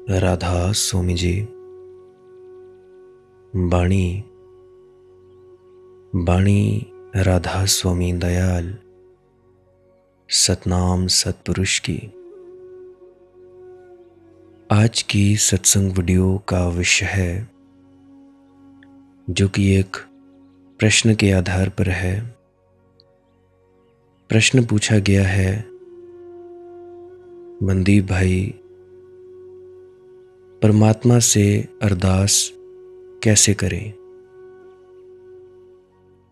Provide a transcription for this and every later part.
राधा स्वामी जी। बाणी बाणी राधा स्वामी दयाल सतनाम सतपुरुष की। आज की सत्संग वीडियो का विषय है जो कि एक प्रश्न के आधार पर है। प्रश्न पूछा गया है, मनदीप भाई, परमात्मा से अरदास कैसे करें?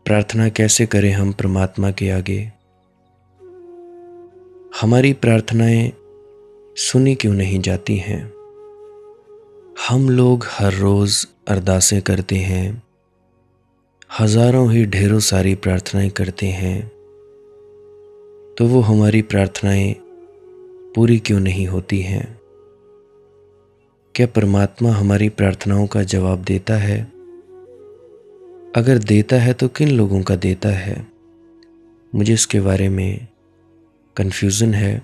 प्रार्थना कैसे करें हम परमात्मा के आगे? हमारी प्रार्थनाएं सुनी क्यों नहीं जाती हैं? हम लोग हर रोज़ अरदासें करते हैं, हज़ारों ही ढेरों सारी प्रार्थनाएं करते हैं, तो वो हमारी प्रार्थनाएं पूरी क्यों नहीं होती हैं? क्या परमात्मा हमारी प्रार्थनाओं का जवाब देता है? अगर देता है तो किन लोगों का देता है? मुझे इसके बारे में कन्फ्यूज़न है,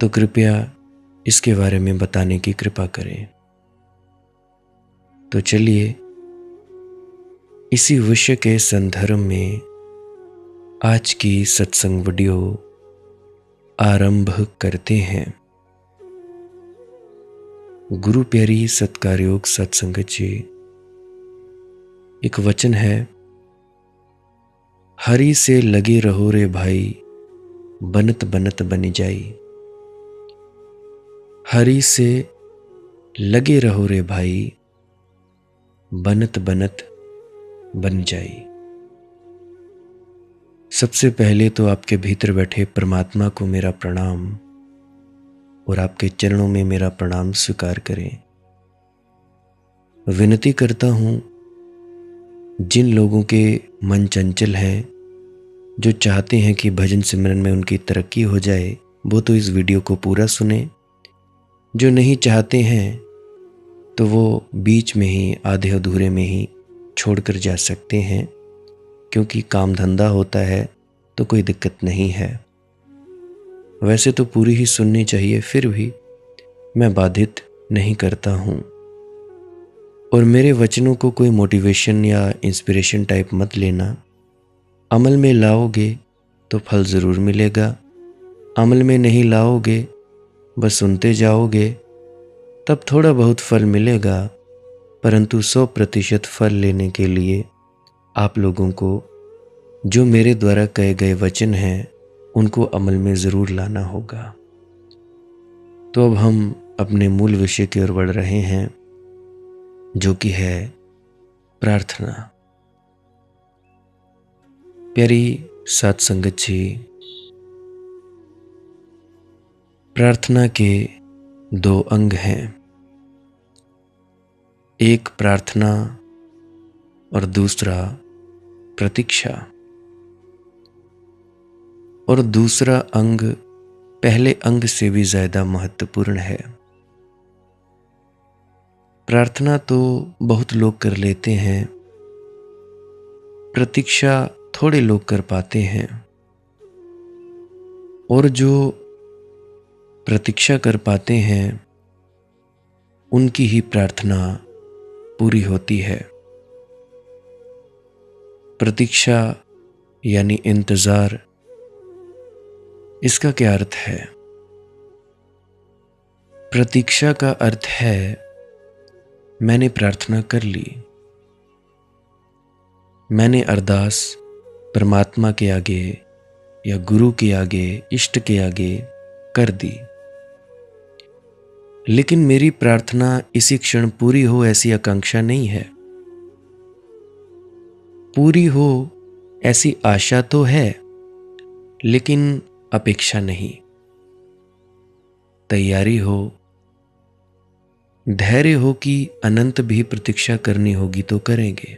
तो कृपया इसके बारे में बताने की कृपा करें। तो चलिए इसी विषय के संदर्भ में आज की सत्संग वीडियो आरंभ करते हैं। गुरु प्यारी सत्कारयोग सत्संगत जी, एक वचन है, हरि से लगे रहो रे भाई, बनत बनत बन जाई। हरि से लगे रहो रे भाई, बनत बनत बन जाई। सबसे पहले तो आपके भीतर बैठे परमात्मा को मेरा प्रणाम और आपके चरणों में मेरा प्रणाम स्वीकार करें। विनती करता हूं, जिन लोगों के मन चंचल हैं, जो चाहते हैं कि भजन सिमरन में उनकी तरक्की हो जाए, वो तो इस वीडियो को पूरा सुने। जो नहीं चाहते हैं तो वो बीच में ही, आधे अधूरे में ही छोड़कर जा सकते हैं, क्योंकि काम धंधा होता है तो कोई दिक्कत नहीं है। वैसे तो पूरी ही सुननी चाहिए, फिर भी मैं बाधित नहीं करता हूँ। और मेरे वचनों को कोई मोटिवेशन या इंस्पिरेशन टाइप मत लेना। अमल में लाओगे तो फल ज़रूर मिलेगा, अमल में नहीं लाओगे, बस सुनते जाओगे, तब थोड़ा बहुत फल मिलेगा, परंतु 100% फल लेने के लिए आप लोगों को जो मेरे द्वारा कहे गए वचन हैं उनको अमल में ज़रूर लाना होगा। तो अब हम अपने मूल विषय की ओर बढ़ रहे हैं, जो कि है प्रार्थना। प्यारी साथ संगत जी, प्रार्थना के 2 अंग हैं, एक प्रार्थना और दूसरा प्रतीक्षा। और दूसरा अंग पहले अंग से भी ज़्यादा महत्वपूर्ण है। प्रार्थना तो बहुत लोग कर लेते हैं, प्रतीक्षा थोड़े लोग कर पाते हैं, और जो प्रतीक्षा कर पाते हैं उनकी ही प्रार्थना पूरी होती है। प्रतीक्षा यानी इंतज़ार, इसका क्या अर्थ है? प्रतीक्षा का अर्थ है मैंने प्रार्थना कर ली, मैंने अरदास परमात्मा के आगे या गुरु के आगे, इष्ट के आगे कर दी, लेकिन मेरी प्रार्थना इसी क्षण पूरी हो ऐसी आकांक्षा नहीं है। पूरी हो ऐसी आशा तो है, लेकिन अपेक्षा नहीं। तैयारी हो, धैर्य हो कि अनंत भी प्रतीक्षा करनी होगी तो करेंगे।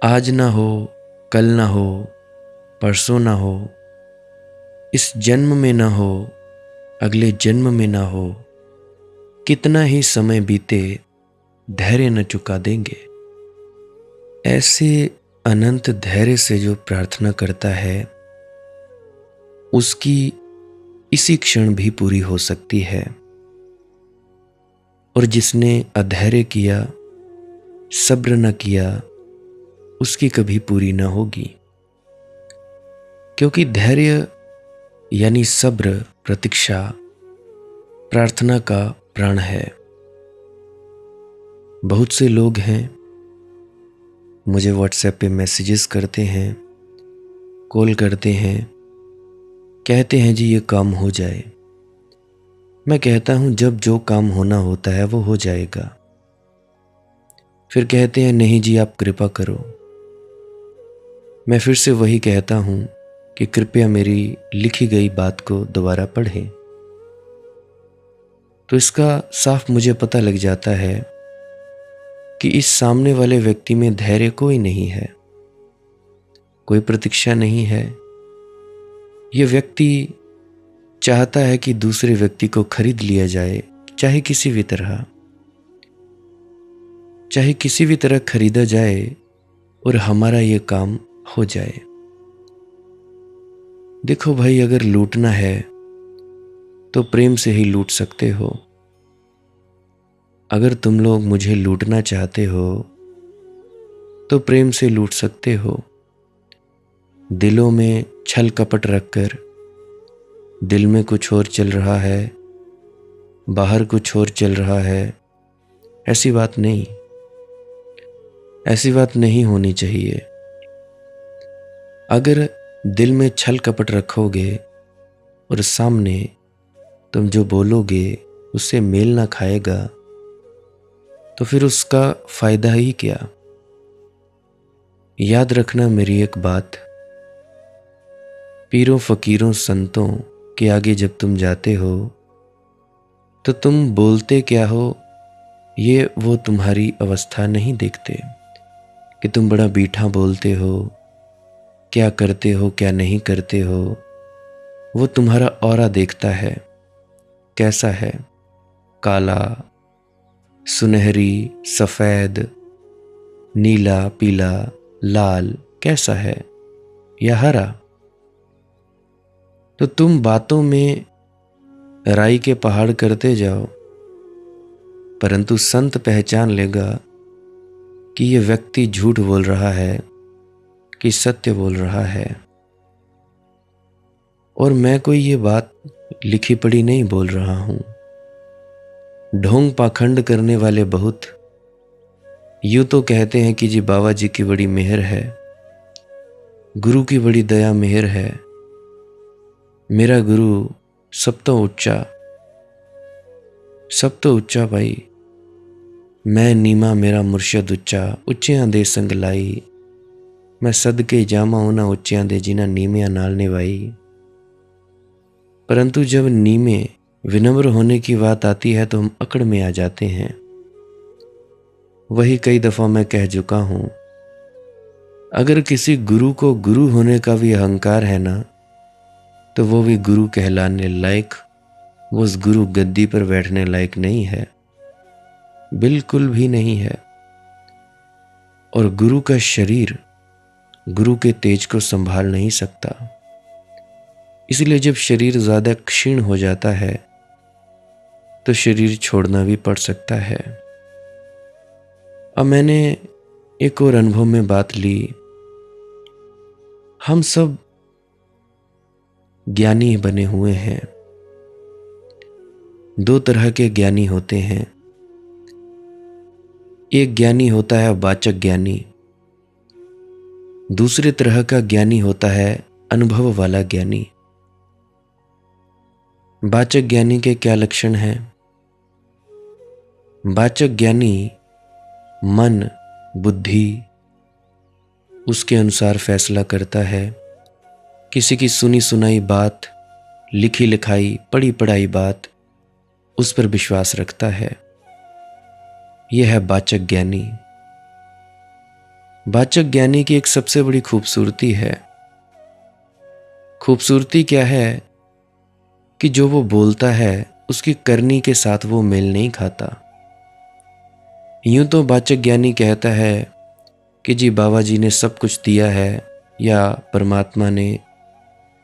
आज ना हो, कल ना हो, परसों ना हो, इस जन्म में ना हो, अगले जन्म में ना हो, कितना ही समय बीते, धैर्य न चुका देंगे। ऐसे अनंत धैर्य से जो प्रार्थना करता है उसकी इसी क्षण भी पूरी हो सकती है। और जिसने अधैर्य किया, सब्र न किया, उसकी कभी पूरी न होगी। क्योंकि धैर्य यानी सब्र, प्रतीक्षा, प्रार्थना का प्राण है। बहुत से लोग हैं, मुझे व्हाट्सएप पे मैसेजेस करते हैं, कॉल करते हैं, कहते हैं जी ये काम हो जाए। मैं कहता हूँ जब जो काम होना होता है वो हो जाएगा। फिर कहते हैं नहीं जी आप कृपा करो। मैं फिर से वही कहता हूँ कि कृपया मेरी लिखी गई बात को दोबारा पढ़ें। तो इसका साफ मुझे पता लग जाता है कि इस सामने वाले व्यक्ति में धैर्य कोई नहीं है, कोई प्रतीक्षा नहीं है। यह व्यक्ति चाहता है कि दूसरे व्यक्ति को खरीद लिया जाए, चाहे किसी भी तरह खरीदा जाए और हमारा ये काम हो जाए। देखो भाई, अगर लूटना है तो प्रेम से ही लूट सकते हो। अगर तुम लोग मुझे लूटना चाहते हो तो प्रेम से लूट सकते हो। दिलों में छल कपट रखकर दिल में कुछ और चल रहा है, बाहर कुछ और चल रहा है, ऐसी बात नहीं होनी चाहिए। अगर दिल में छल कपट रखोगे और सामने तुम जो बोलोगे उससे मेल ना खाएगा तो फिर उसका फायदा ही क्या। याद रखना मेरी एक बात, पीरों फकीरों संतों के आगे जब तुम जाते हो तो तुम बोलते क्या हो ये वो तुम्हारी अवस्था नहीं देखते कि तुम बड़ा मीठा बोलते हो, क्या करते हो क्या नहीं करते हो। वो तुम्हारा ऑरा देखता है, कैसा है, काला, सुनहरी, सफ़ेद, नीला, पीला, लाल, कैसा है या हरा। तो तुम बातों में राई के पहाड़ करते जाओ, परंतु संत पहचान लेगा कि ये व्यक्ति झूठ बोल रहा है कि सत्य बोल रहा है। और मैं कोई ये बात लिखी पढ़ी नहीं बोल रहा हूं। ढोंग पाखंड करने वाले बहुत यूं तो कहते हैं कि जी बाबा जी की बड़ी मेहर है, गुरु की बड़ी दया मेहर है, मेरा गुरु सब तो उच्चा भाई, मैं नीमा मेरा मुर्शद उच्चा, उच्चियां दे संग लाई, मैं सदके जामा उन्हां उच्चियां दे जिन्हां नीमियां नाल निभाई। परंतु जब नीमे विनम्र होने की बात आती है तो हम अकड़ में आ जाते हैं। वही कई दफा मैं कह चुका हूं, अगर किसी गुरु को गुरु होने का भी अहंकार है ना, तो वो भी गुरु कहलाने लायक, वो उस गुरु गद्दी पर बैठने लायक नहीं है, बिल्कुल भी नहीं है। और गुरु का शरीर गुरु के तेज को संभाल नहीं सकता। इसलिए जब शरीर ज्यादा क्षीण हो जाता है तो शरीर छोड़ना भी पड़ सकता है। अब मैंने एक और अनुभव में बात ली। हम सब ज्ञानी बने हुए हैं। दो तरह के ज्ञानी होते हैं। एक ज्ञानी होता है वाचक ज्ञानी, दूसरे तरह का ज्ञानी होता है अनुभव वाला ज्ञानी। वाचक ज्ञानी के क्या लक्षण हैं? वाचक ज्ञानी मन, बुद्धि उसके अनुसार फैसला करता है। किसी की सुनी सुनाई बात, लिखी लिखाई, पढ़ी पढ़ाई बात, उस पर विश्वास रखता है। यह है वाचक ज्ञानी। वाचक ज्ञानी की एक सबसे बड़ी खूबसूरती है। खूबसूरती क्या है कि जो वो बोलता है उसकी करनी के साथ वो मेल नहीं खाता। यूं तो वाचक ज्ञानी कहता है कि जी बाबा जी ने सब कुछ दिया है या परमात्मा ने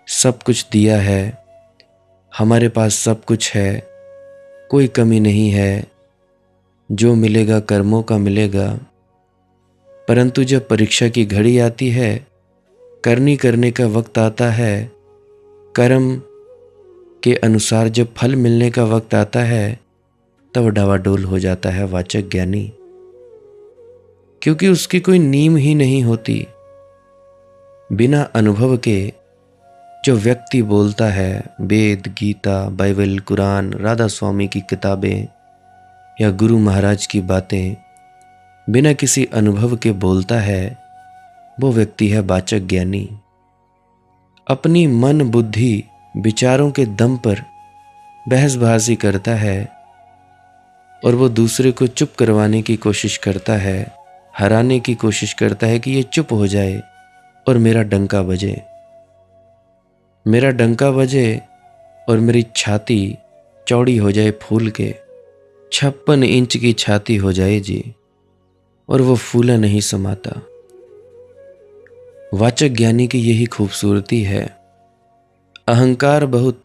सब कुछ दिया है, हमारे पास सब कुछ है, कोई कमी नहीं है, जो मिलेगा कर्मों का मिलेगा, परंतु जब परीक्षा की घड़ी आती है, करने का वक्त आता है, कर्म के अनुसार जब फल मिलने का वक्त आता है, तब डावाडोल हो जाता है वाचक ज्ञानी, क्योंकि उसकी कोई नींव ही नहीं होती। बिना अनुभव के जो व्यक्ति बोलता है, वेद, गीता, बाइबल, कुरान, राधा स्वामी की किताबें या गुरु महाराज की बातें बिना किसी अनुभव के बोलता है, वो व्यक्ति है वाचक ज्ञानी। अपनी मन बुद्धि विचारों के दम पर बहसबाजी करता है और वो दूसरे को चुप करवाने की कोशिश करता है, हराने की कोशिश करता है कि ये चुप हो जाए और मेरा डंका बजे, मेरा डंका बजे और मेरी छाती चौड़ी हो जाए फूल के, 56 इंच की छाती हो जाए जी, और वो फूला नहीं समाता। वाचक ज्ञानी की यही खूबसूरती है। अहंकार बहुत,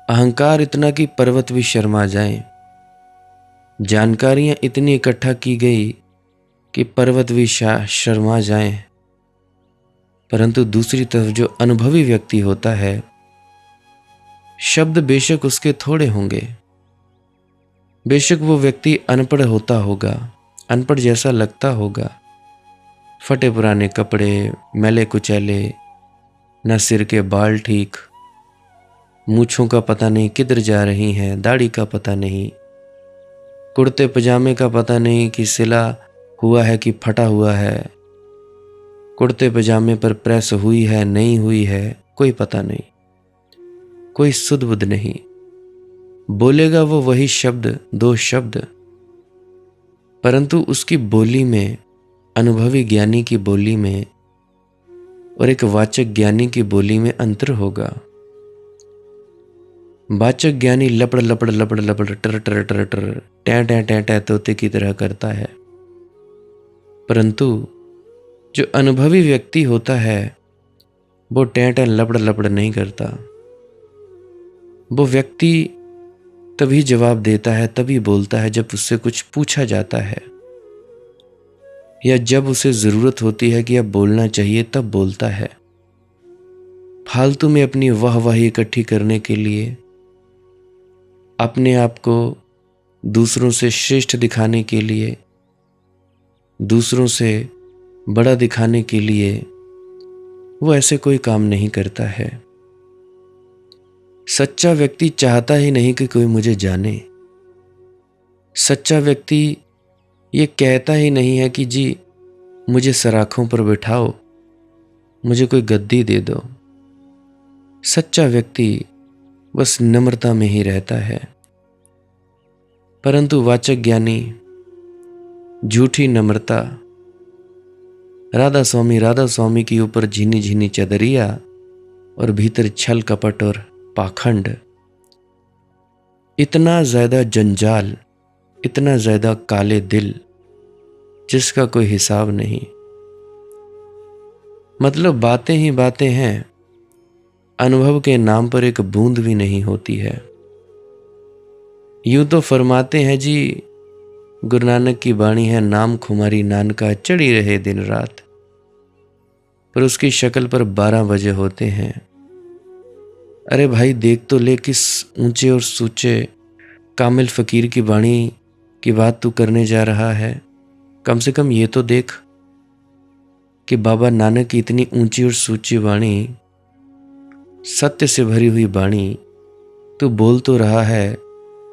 अहंकार इतना कि पर्वत भी शर्मा जाएं। जानकारियां इतनी इकट्ठा की गई कि पर्वत भी शर्मा जाएं। परंतु दूसरी तरफ जो अनुभवी व्यक्ति होता है, शब्द बेशक उसके थोड़े होंगे, बेशक वो व्यक्ति अनपढ़ होता होगा, अनपढ़ जैसा लगता होगा, फटे पुराने कपड़े, मैले कुचैले, न सिर के बाल ठीक, मूछों का पता नहीं किधर जा रही हैं, दाढ़ी का पता नहीं, कुर्ते पजामे का पता नहीं कि सिला हुआ है कि फटा हुआ है, कुर्ते पजामे पर प्रेस हुई है नहीं हुई है, कोई पता नहीं, कोई सुध बुध नहीं। बोलेगा वो वही शब्द, 2 शब्द, परंतु उसकी बोली में, अनुभवी ज्ञानी की बोली में और एक वाचक ज्ञानी की बोली में अंतर होगा। वाचक ज्ञानी लपड़ लपड़ लपड़ लपड़ टर टर टर टर टै टै टै टै तोते की तरह करता है, परंतु जो अनुभवी व्यक्ति होता है वो टै टै लपड़ लपड़ नहीं करता। वो व्यक्ति तभी जवाब देता है, तभी बोलता है जब उससे कुछ पूछा जाता है, या जब उसे जरूरत होती है कि अब बोलना चाहिए, तब बोलता है। फालतू में अपनी वाहवाही इकट्ठी करने के लिए, अपने आप को दूसरों से श्रेष्ठ दिखाने के लिए, दूसरों से बड़ा दिखाने के लिए वो ऐसे कोई काम नहीं करता है। सच्चा व्यक्ति चाहता ही नहीं कि कोई मुझे जाने। सच्चा व्यक्ति ये कहता ही नहीं है कि जी मुझे सराखों पर बिठाओ, मुझे कोई गद्दी दे दो। सच्चा व्यक्ति बस नम्रता में ही रहता है। परंतु वाचक ज्ञानी झूठी नम्रता, राधा स्वामी के ऊपर झीनी झीनी चदरिया और भीतर छल कपट और पाखंड, इतना ज्यादा जंजाल, इतना ज्यादा काले दिल जिसका कोई हिसाब नहीं। मतलब बातें ही बातें हैं, अनुभव के नाम पर एक बूंद भी नहीं होती है। यूं तो फरमाते हैं जी, गुरु नानक की बाणी है, नाम खुमारी नानका चढ़ी रहे दिन रात, पर उसकी शक्ल पर 12 बजे होते हैं। अरे भाई देख तो ले, किस ऊंचे और सूचे कामिल फकीर की बाणी की बात तू करने जा रहा है। कम से कम ये तो देख कि बाबा नानक की इतनी ऊंची और सूची वाणी, सत्य से भरी हुई वाणी तू बोल तो रहा है,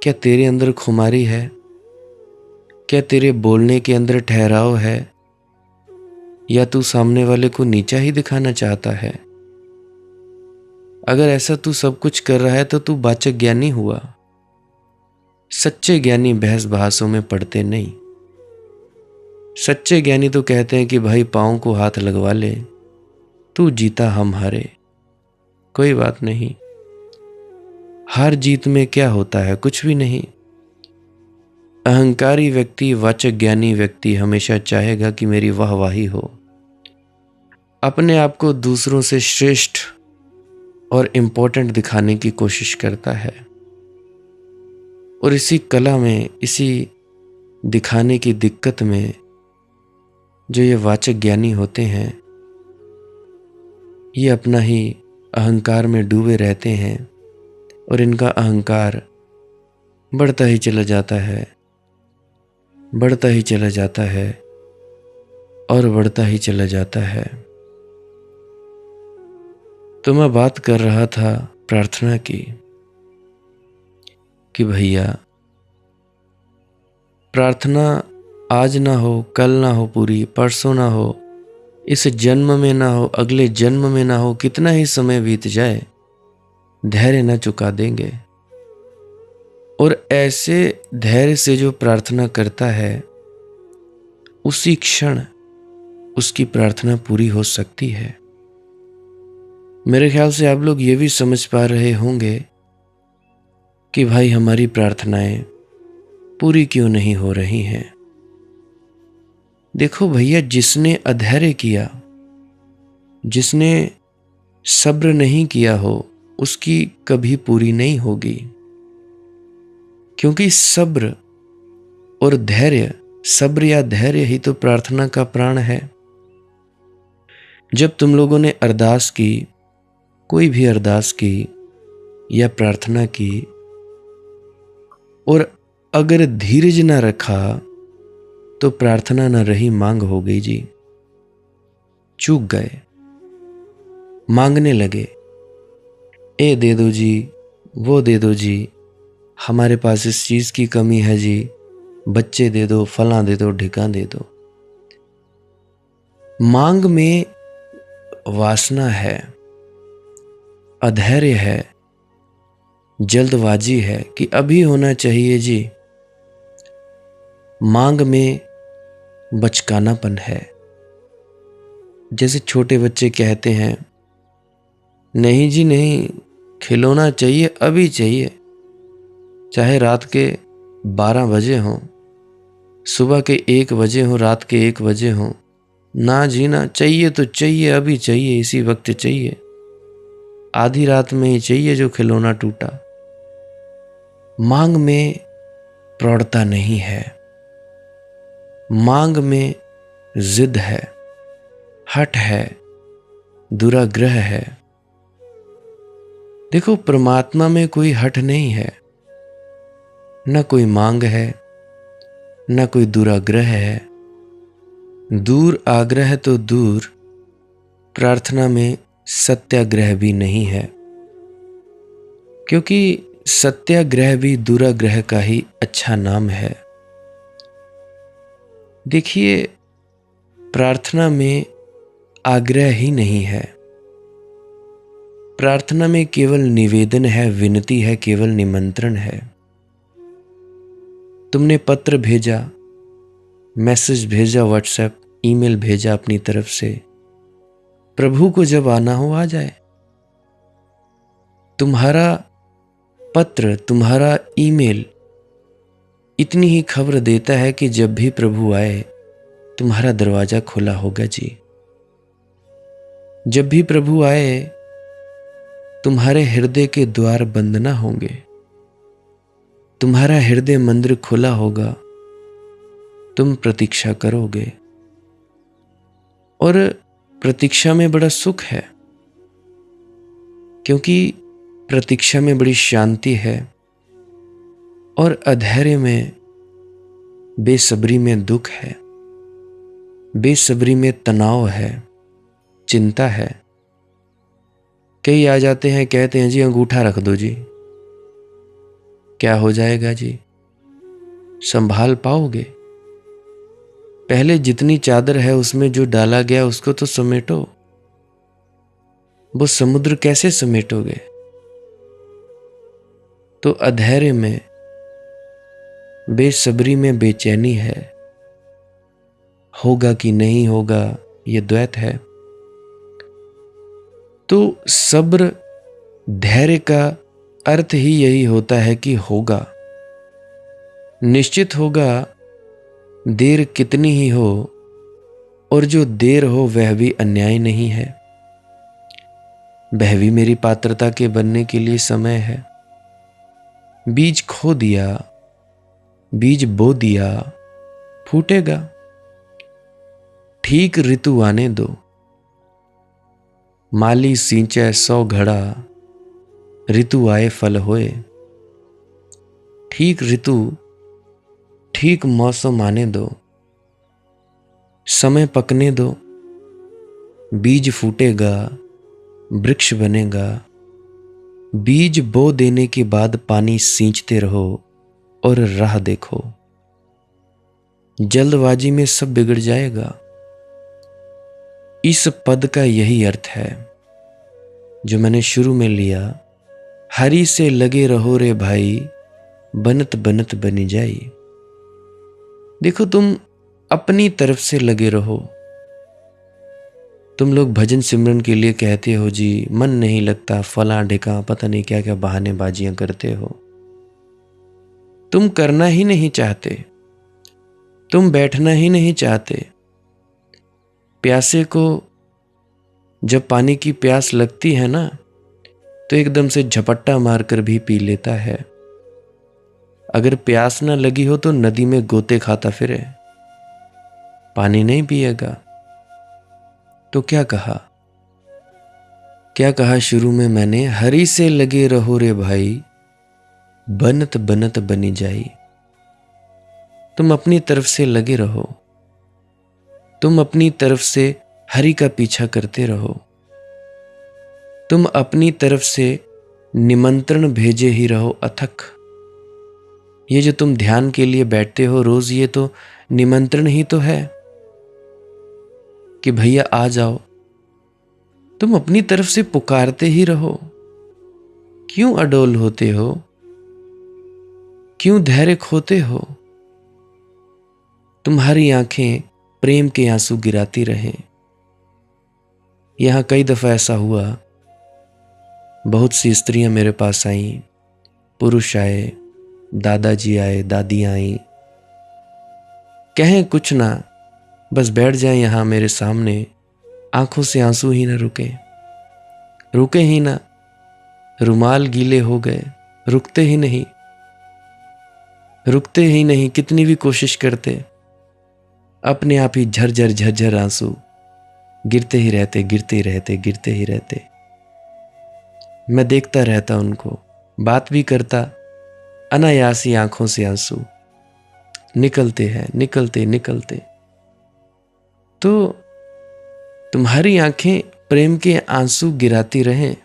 क्या तेरे अंदर खुमारी है? क्या तेरे बोलने के अंदर ठहराव है? या तू सामने वाले को नीचा ही दिखाना चाहता है? अगर ऐसा तू सब कुछ कर रहा है तो तू वाचक ज्ञानी हुआ। सच्चे ज्ञानी बहस बहासों में पड़ते नहीं। सच्चे ज्ञानी तो कहते हैं कि भाई पाँव को हाथ लगवा ले, तू जीता हम हारे, कोई बात नहीं। हार जीत में क्या होता है? कुछ भी नहीं। अहंकारी व्यक्ति, वाचक ज्ञानी व्यक्ति हमेशा चाहेगा कि मेरी वाहवाही हो, अपने आप को दूसरों से श्रेष्ठ और इंपॉर्टेंट दिखाने की कोशिश करता है। और इसी कला में, इसी दिखाने की दिक्कत में जो ये वाचक ज्ञानी होते हैं, ये अपना ही अहंकार में डूबे रहते हैं और इनका अहंकार बढ़ता ही चला जाता है, बढ़ता ही चला जाता है और बढ़ता ही चला जाता है। तो मैं बात कर रहा था प्रार्थना की कि भैया प्रार्थना आज ना हो, कल ना हो पूरी, परसों ना हो, इस जन्म में ना हो, अगले जन्म में ना हो, कितना ही समय बीत जाए, धैर्य न चुका देंगे। और ऐसे धैर्य से जो प्रार्थना करता है, उसी क्षण उसकी प्रार्थना पूरी हो सकती है। मेरे ख्याल से आप लोग ये भी समझ पा रहे होंगे कि भाई हमारी प्रार्थनाएं पूरी क्यों नहीं हो रही हैं। देखो भैया, जिसने अधैर्य किया, जिसने सब्र नहीं किया हो, उसकी कभी पूरी नहीं होगी। क्योंकि सब्र और धैर्य, सब्र या धैर्य ही तो प्रार्थना का प्राण है। जब तुम लोगों ने अरदास की, कोई भी अरदास की या प्रार्थना की, और अगर धीरज न रखा तो प्रार्थना न रही, मांग हो गई जी। चूक गए, मांगने लगे, ए दे दो जी, वो दे दो जी, हमारे पास इस चीज की कमी है जी, बच्चे दे दो, फलां दे दो, ढिका दे दो। मांग में वासना है, अधैर्य है, जल्दबाजी है कि अभी होना चाहिए जी। मांग में बचकानापन है। जैसे छोटे बच्चे कहते हैं, नहीं जी नहीं, खिलौना चाहिए, अभी चाहिए, चाहे रात के 12 बजे हों, सुबह के 1 बजे हों, रात के 1 बजे हों, ना जी ना, चाहिए तो चाहिए, अभी चाहिए, इसी वक्त चाहिए, आधी रात में ही चाहिए जो खिलौना टूटा। मांग में प्रौढ़ता नहीं है, मांग में जिद है, हठ है, दुराग्रह है। देखो, परमात्मा में कोई हठ नहीं है, न कोई मांग है, न कोई दुराग्रह है। दूर आग्रह तो दूर, प्रार्थना में सत्याग्रह भी नहीं है, क्योंकि सत्याग्रह भी दुराग्रह का ही अच्छा नाम है। देखिए, प्रार्थना में आग्रह ही नहीं है, प्रार्थना में केवल निवेदन है, विनती है, केवल निमंत्रण है। तुमने पत्र भेजा, मैसेज भेजा, व्हाट्सएप, ईमेल भेजा अपनी तरफ से, प्रभु को जब आना हो आ जाए। तुम्हारा पत्र, तुम्हारा ईमेल इतनी ही खबर देता है कि जब भी प्रभु आए तुम्हारा दरवाजा खुला होगा जी। जब भी प्रभु आए तुम्हारे हृदय के द्वार बंद ना होंगे, तुम्हारा हृदय मंदिर खुला होगा, तुम प्रतीक्षा करोगे। और प्रतीक्षा में बड़ा सुख है, क्योंकि प्रतीक्षा में बड़ी शांति है, और अधैर्य में, बेसब्री में दुख है, बेसब्री में तनाव है, चिंता है। कई आ जाते हैं, कहते हैं जी अंगूठा रख दो जी, क्या हो जाएगा जी, संभाल पाओगे? पहले जितनी चादर है उसमें जो डाला गया उसको तो समेटो, वो समुद्र कैसे समेटोगे? तो अधैर्य में, बेसब्री में बेचैनी है, होगा कि नहीं होगा, ये द्वैत है। तो सब्र, धैर्य का अर्थ ही यही होता है कि होगा, निश्चित होगा, देर कितनी ही हो, और जो देर हो वह भी अन्याय नहीं है, वह भी मेरी पात्रता के बनने के लिए समय है। बीज खो दिया, बीज बो दिया, फूटेगा। ठीक ऋतु आने दो, माली सींचे 100 घड़ा, ऋतु आए फल होए। ठीक ऋतु, ठीक मौसम आने दो, समय पकने दो, बीज फूटेगा, वृक्ष बनेगा। बीज बो देने के बाद पानी सींचते रहो और राह देखो। जल्दबाजी में सब बिगड़ जाएगा। इस पद का यही अर्थ है जो मैंने शुरू में लिया, हरि से लगे रहो रे भाई, बनत बनत बनी जाई। देखो, तुम अपनी तरफ से लगे रहो। तुम लोग भजन सिमरन के लिए कहते हो जी मन नहीं लगता, फला ढिका, पता नहीं क्या क्या बहानेबाजियां करते हो। तुम करना ही नहीं चाहते, तुम बैठना ही नहीं चाहते। प्यासे को जब पानी की प्यास लगती है ना, तो एकदम से झपट्टा मारकर भी पी लेता है। अगर प्यास ना लगी हो तो नदी में गोते खाता फिरे, पानी नहीं पिएगा। तो क्या कहा? क्या कहा शुरू में मैंने? हरि से लगे रहो रे भाई, बनत बनत बनी जाई। तुम अपनी तरफ से लगे रहो, तुम अपनी तरफ से हरि का पीछा करते रहो। तुम अपनी तरफ से निमंत्रण भेजे ही रहो अथक। ये जो तुम ध्यान के लिए बैठते हो रोज, ये तो निमंत्रण ही तो है कि भैया आ जाओ। तुम अपनी तरफ से पुकारते ही रहो। क्यों अडोल होते हो? क्यों धैर्य खोते हो? तुम्हारी आंखें प्रेम के आंसू गिराती रहें। यहां कई दफा ऐसा हुआ, बहुत सी स्त्रियां मेरे पास आईं, पुरुष आए, दादाजी आए, दादियां आई, कहें कुछ ना, बस बैठ जाएं यहां मेरे सामने, आंखों से आंसू ही ना रुके ही ना। रुमाल गीले हो गए, रुकते ही नहीं। कितनी भी कोशिश करते, अपने आप ही झरझर आंसू गिरते ही रहते। मैं देखता रहता उनको, बात भी करता, अनायासी आंखों से आंसू निकलते। तो तुम्हारी आंखें प्रेम के आंसू गिराती रहें।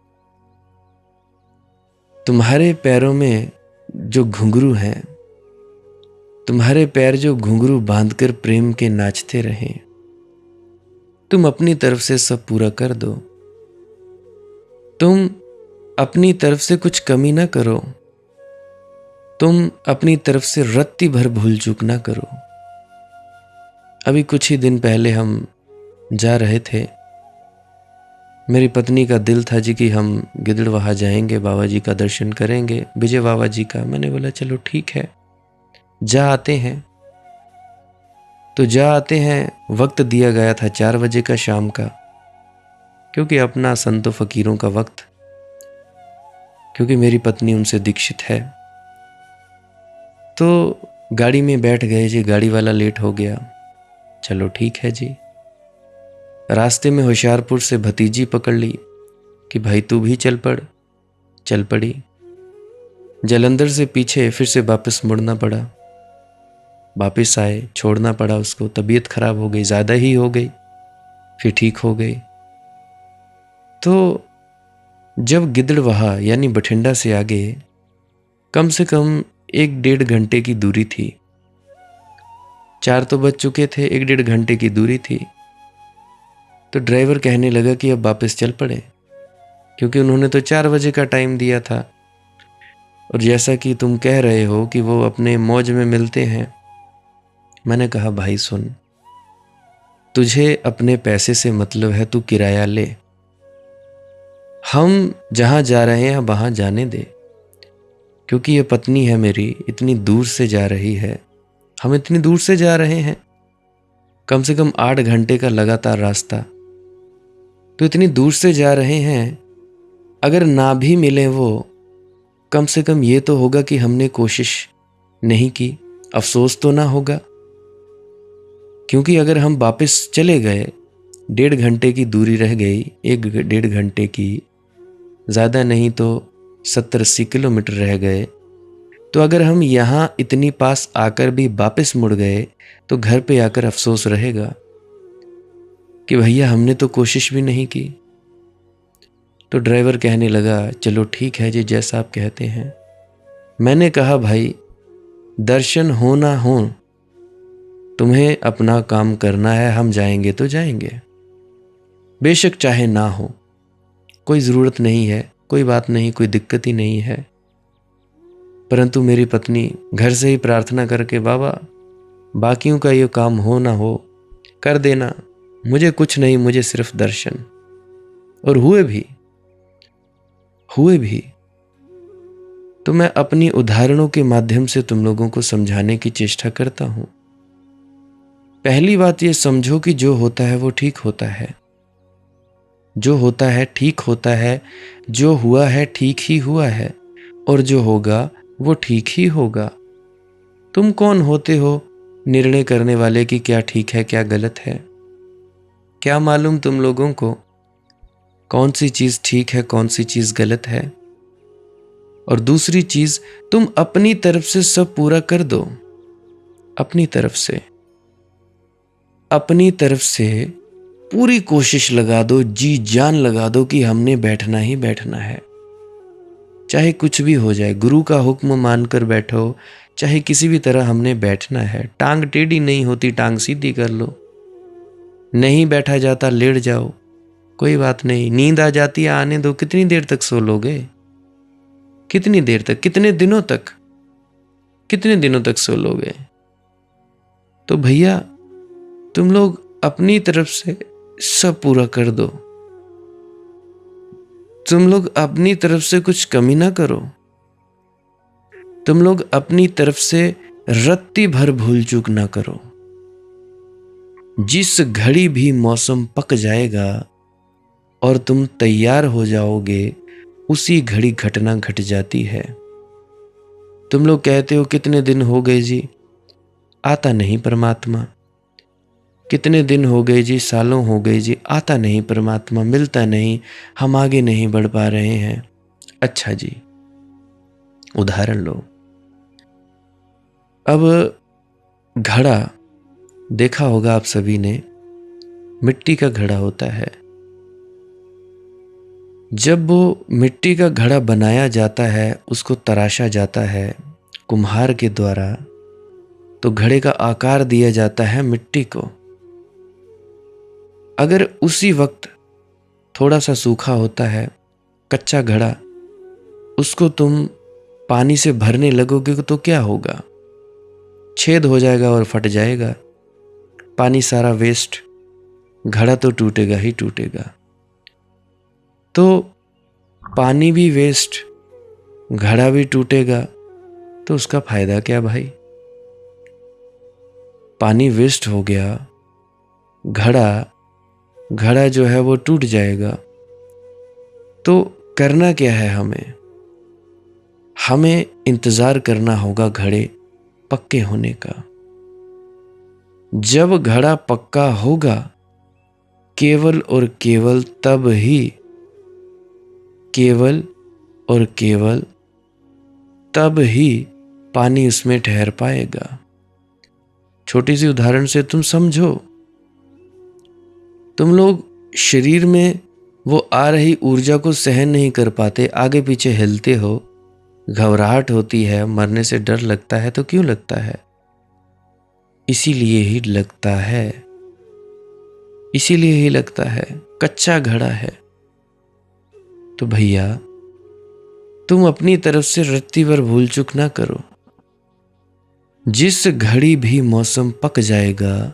तुम्हारे पैरों में जो घुंघरू हैं, तुम्हारे पैर जो घुंघरू बांधकर प्रेम के नाचते रहें। तुम अपनी तरफ से सब पूरा कर दो। तुम अपनी तरफ से कुछ कमी ना करो। तुम अपनी तरफ से रत्ती भर भूल चूक ना करो। अभी कुछ ही दिन पहले हम जा रहे थे, मेरी पत्नी का दिल था जी कि हम गिदड़वाहा जाएंगे, बाबा जी का दर्शन करेंगे, विजय बाबा जी का। मैंने बोला चलो ठीक है, जा आते हैं। तो जा आते हैं। वक्त दिया गया था 4 बजे का शाम का, क्योंकि अपना संतों फकीरों का वक्त, क्योंकि मेरी पत्नी उनसे दीक्षित है। तो गाड़ी में बैठ गए जी, गाड़ी वाला लेट हो गया। चलो ठीक है जी। रास्ते में होशियारपुर से भतीजी पकड़ ली कि भाई तू भी चल पड़। चल पड़ी। जालंधर से पीछे फिर से वापस मुड़ना पड़ा। वापस आए, छोड़ना पड़ा उसको। तबीयत खराब हो गई, ज़्यादा ही हो गई, फिर ठीक हो गई। तो जब गिदड़वाहा यानी बठिंडा से आगे कम से कम 1-1.5 घंटे की दूरी थी। 4 तो बज चुके थे, 1-1.5 घंटे की दूरी थी। तो ड्राइवर कहने लगा कि अब वापस चल पड़े, क्योंकि उन्होंने तो 4 बजे का टाइम दिया था। और जैसा कि तुम कह रहे हो कि वो अपने मौज में मिलते हैं, मैंने कहा भाई सुन, तुझे अपने पैसे से मतलब है, तू किराया ले। हम जहां जा रहे हैं वहां जाने दे, क्योंकि ये पत्नी है मेरी, इतनी दूर से जा रही है, हम इतनी दूर से जा रहे हैं, कम से कम 8 घंटे का लगातार रास्ता। तो इतनी दूर से जा रहे हैं, अगर ना भी मिले वो, कम से कम ये तो होगा कि हमने कोशिश नहीं की, अफसोस तो ना होगा, क्योंकि अगर हम वापस चले गए, 1.5 घंटे की दूरी रह गई, 1-1.5 घंटे की, ज़्यादा नहीं तो 70-80 किलोमीटर रह गए, तो अगर हम यहाँ इतनी पास आकर भी वापस मुड़ गए तो घर पे आकर अफसोस रहेगा कि भैया हमने तो कोशिश भी नहीं की। तो ड्राइवर कहने लगा, चलो ठीक है जी, जैसा आप कहते हैं। मैंने कहा, भाई दर्शन हो ना हो, तुम्हें अपना काम करना है, हम जाएंगे तो जाएंगे, बेशक चाहे ना हो, कोई ज़रूरत नहीं है, कोई बात नहीं, कोई दिक्कत ही नहीं है। परंतु मेरी पत्नी घर से ही प्रार्थना करके, बाबा बाकियों का ये काम हो ना हो कर देना, मुझे कुछ नहीं, मुझे सिर्फ दर्शन। और हुए भी। तो मैं अपनी उदाहरणों के माध्यम से तुम लोगों को समझाने की चेष्टा करता हूं। पहली बात ये समझो कि जो होता है वो ठीक होता है, जो होता है ठीक होता है, जो हुआ है ठीक ही हुआ है, और जो होगा वो ठीक ही होगा। तुम कौन होते हो निर्णय करने वाले कि क्या ठीक है क्या गलत है? क्या मालूम तुम लोगों को कौन सी चीज ठीक है कौन सी चीज गलत है? और दूसरी चीज, तुम अपनी तरफ से सब पूरा कर दो, अपनी तरफ से पूरी कोशिश लगा दो, जी जान लगा दो कि हमने बैठना ही बैठना है, चाहे कुछ भी हो जाए। गुरु का हुक्म मानकर बैठो, चाहे किसी भी तरह हमने बैठना है। टांग टेढ़ी नहीं होती, टांग सीधी कर लो। नहीं बैठा जाता, लेट जाओ, कोई बात नहीं। नींद आ जाती है, आने दो। कितनी देर तक सो लोगे? कितनी देर तक, कितने दिनों तक सो लोगे? तो भैया तुम लोग अपनी तरफ से सब पूरा कर दो, तुम लोग अपनी तरफ से कुछ कमी ना करो, तुम लोग अपनी तरफ से रत्ती भर भूल चूक ना करो। जिस घड़ी भी मौसम पक जाएगा और तुम तैयार हो जाओगे, उसी घड़ी घटना घट जाती है। तुम लोग कहते हो कितने दिन हो गए जी, आता नहीं परमात्मा। कितने दिन हो गए जी, सालों हो गए जी, आता नहीं परमात्मा, मिलता नहीं, हम आगे नहीं बढ़ पा रहे हैं। अच्छा जी, उदाहरण लो। अब घड़ा देखा होगा आप सभी ने, मिट्टी का घड़ा होता है। जब वो मिट्टी का घड़ा बनाया जाता है, उसको तराशा जाता है कुम्हार के द्वारा, तो घड़े का आकार दिया जाता है मिट्टी को। अगर उसी वक्त थोड़ा सा सूखा होता है, कच्चा घड़ा, उसको तुम पानी से भरने लगोगे तो क्या होगा? छेद हो जाएगा और फट जाएगा, पानी सारा वेस्ट, घड़ा तो टूटेगा ही टूटेगा। तो पानी भी वेस्ट, घड़ा भी टूटेगा, तो उसका फायदा क्या भाई? पानी वेस्ट हो गया, घड़ा जो है वो टूट जाएगा। तो करना क्या है हमें इंतजार करना होगा घड़े पक्के होने का। जब घड़ा पक्का होगा, केवल और केवल तब ही, केवल और केवल तब ही पानी उसमें ठहर पाएगा। छोटी सी उदाहरण से तुम समझो। तुम लोग शरीर में वो आ रही ऊर्जा को सहन नहीं कर पाते, आगे पीछे हिलते हो, घबराहट होती है, मरने से डर लगता है। तो क्यों लगता है? इसीलिए ही लगता है, कच्चा घड़ा है। तो भैया तुम अपनी तरफ से रत्ती भर भूल चूक ना करो। जिस घड़ी भी मौसम पक जाएगा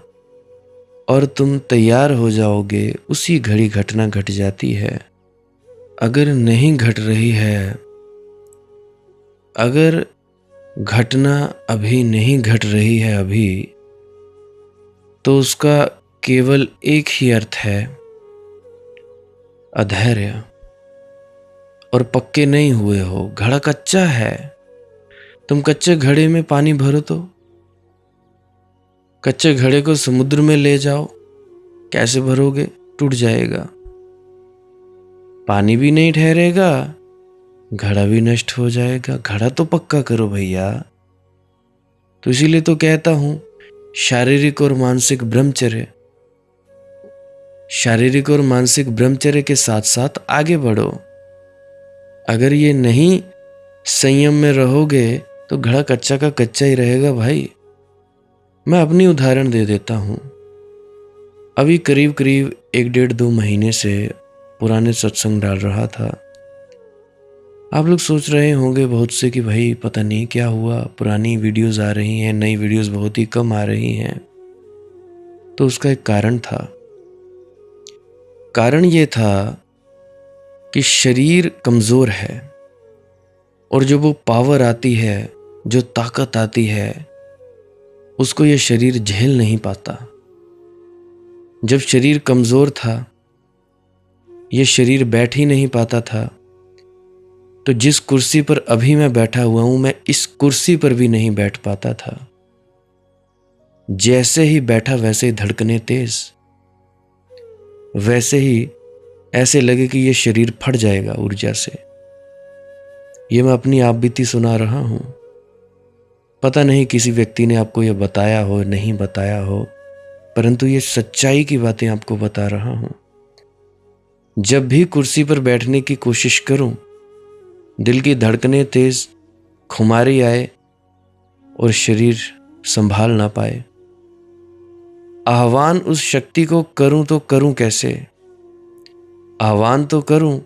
और तुम तैयार हो जाओगे, उसी घड़ी घटना घट जाती है। अगर नहीं घट रही है, अगर घटना अभी नहीं घट रही है अभी, तो उसका केवल एक ही अर्थ है, अधैर्य। और पक्के नहीं हुए हो, घड़ा कच्चा है। तुम कच्चे घड़े में पानी भरो तो कच्चे घड़े को समुद्र में ले जाओ, कैसे भरोगे? टूट जाएगा, पानी भी नहीं ठहरेगा, घड़ा भी नष्ट हो जाएगा। घड़ा तो पक्का करो भैया। तो इसीलिए तो कहता हूं, शारीरिक और मानसिक ब्रह्मचर्य, शारीरिक और मानसिक ब्रह्मचर्य के साथ साथ आगे बढ़ो। अगर ये नहीं संयम में रहोगे तो घड़ा कच्चा का कच्चा ही रहेगा भाई। मैं अपनी उदाहरण दे देता हूं। अभी करीब करीब 1-1.5-2 महीने से पुराने सत्संग डाल रहा था। आप लोग सोच रहे होंगे बहुत से कि भाई पता नहीं क्या हुआ, पुरानी वीडियोस आ रही हैं, नई वीडियोस बहुत ही कम आ रही हैं। तो उसका एक कारण था। कारण ये था कि शरीर कमज़ोर है और जो वो पावर आती है, जो ताकत आती है, उसको ये शरीर झेल नहीं पाता। जब शरीर कमज़ोर था, ये शरीर बैठ ही नहीं पाता था। तो जिस कुर्सी पर अभी मैं बैठा हुआ हूं, मैं इस कुर्सी पर भी नहीं बैठ पाता था। जैसे ही बैठा वैसे ही धड़कने तेज, वैसे ही ऐसे लगे कि ये शरीर फट जाएगा ऊर्जा से। ये मैं अपनी आप बीती सुना रहा हूं। पता नहीं किसी व्यक्ति ने आपको यह बताया हो, नहीं बताया हो, परंतु ये सच्चाई की बातें आपको बता रहा हूं। जब भी कुर्सी पर बैठने की कोशिश करूं, दिल की धड़कनें तेज, खुमारी आए और शरीर संभाल ना पाए। आह्वान उस शक्ति को करूं तो करूं कैसे? आह्वान तो करूं,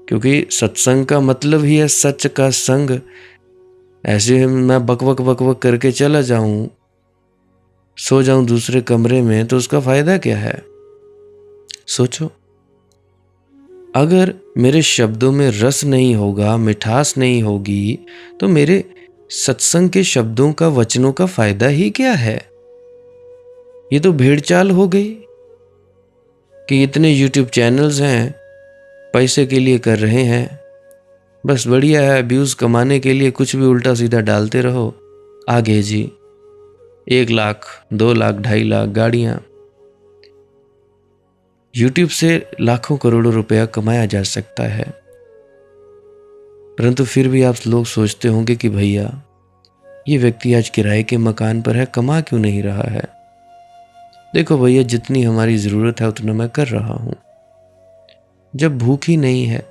क्योंकि सत्संग का मतलब ही है सच का संग। ऐसे मैं बकवक बकवक करके चला जाऊं, सो जाऊं दूसरे कमरे में, तो उसका फायदा क्या है? सोचो। अगर मेरे शब्दों में रस नहीं होगा, मिठास नहीं होगी, तो मेरे सत्संग के शब्दों का, वचनों का फायदा ही क्या है? ये तो भेड़चाल हो गई कि इतने YouTube चैनल्स हैं, पैसे के लिए कर रहे हैं, बस बढ़िया है, व्यूज कमाने के लिए कुछ भी उल्टा सीधा डालते रहो, आगे जी 1 लाख, 2 लाख, 2.5 लाख गाड़ियां। YouTube से लाखों करोड़ों रुपया कमाया जा सकता है, परंतु फिर भी आप लोग सोचते होंगे कि भैया ये व्यक्ति आज किराए के मकान पर है, कमा क्यों नहीं रहा है? देखो भैया, जितनी हमारी ज़रूरत है उतना मैं कर रहा हूँ। जब भूख ही नहीं है,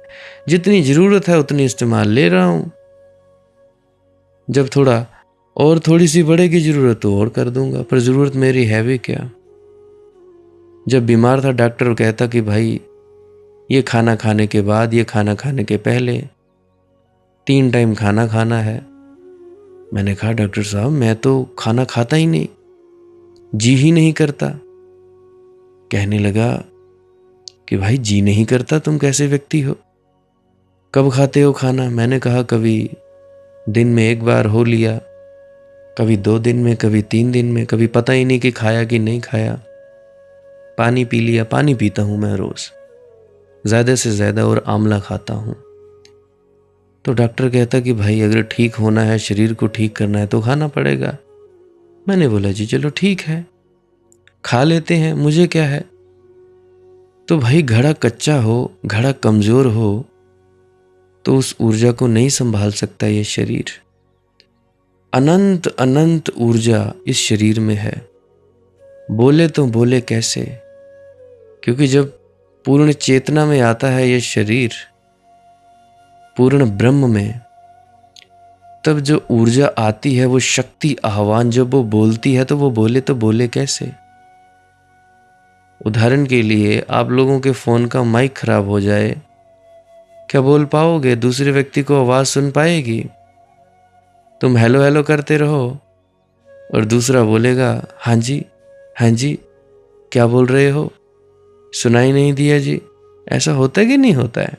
जितनी ज़रूरत है उतनी इस्तेमाल ले रहा हूँ। जब थोड़ा और थोड़ी सी बढ़ेगी ज़रूरत तो और कर दूंगा, पर ज़रूरत मेरी है भी क्या? जब बीमार था, डॉक्टर कहता कि भाई ये खाना खाने के बाद, ये खाना खाने के पहले 3 टाइम खाना खाना है। मैंने कहा डॉक्टर साहब, मैं तो खाना खाता ही नहीं, जी ही नहीं करता। कहने लगा कि भाई जी नहीं करता, तुम कैसे व्यक्ति हो? कब खाते हो खाना? मैंने कहा कभी दिन में 1 बार हो लिया, कभी 2 दिन में, कभी 3 दिन में, कभी पता ही नहीं कि खाया कि नहीं खाया। पानी पी लिया, पानी पीता हूं मैं रोज, ज्यादा से ज्यादा, और आंवला खाता हूं। तो डॉक्टर कहता कि भाई अगर ठीक होना है, शरीर को ठीक करना है तो खाना पड़ेगा। मैंने बोला जी चलो ठीक है, खा लेते हैं, मुझे क्या है। तो भाई घड़ा कच्चा हो, घड़ा कमजोर हो, तो उस ऊर्जा को नहीं संभाल सकता ये शरीर। अनंत अनंत ऊर्जा इस शरीर में है। बोले तो बोले कैसे? क्योंकि जब पूर्ण चेतना में आता है ये शरीर, पूर्ण ब्रह्म में, तब जो ऊर्जा आती है, वो शक्ति आह्वान जब वो बोलती है, तो वो बोले कैसे? उदाहरण के लिए आप लोगों के फोन का माइक खराब हो जाए, क्या बोल पाओगे? दूसरे व्यक्ति को आवाज सुन पाएगी? तुम हेलो हेलो करते रहो और दूसरा बोलेगा हाँ जी, हाँ जी, क्या बोल रहे हो, सुनाई नहीं दिया जी। ऐसा होता है कि नहीं होता है?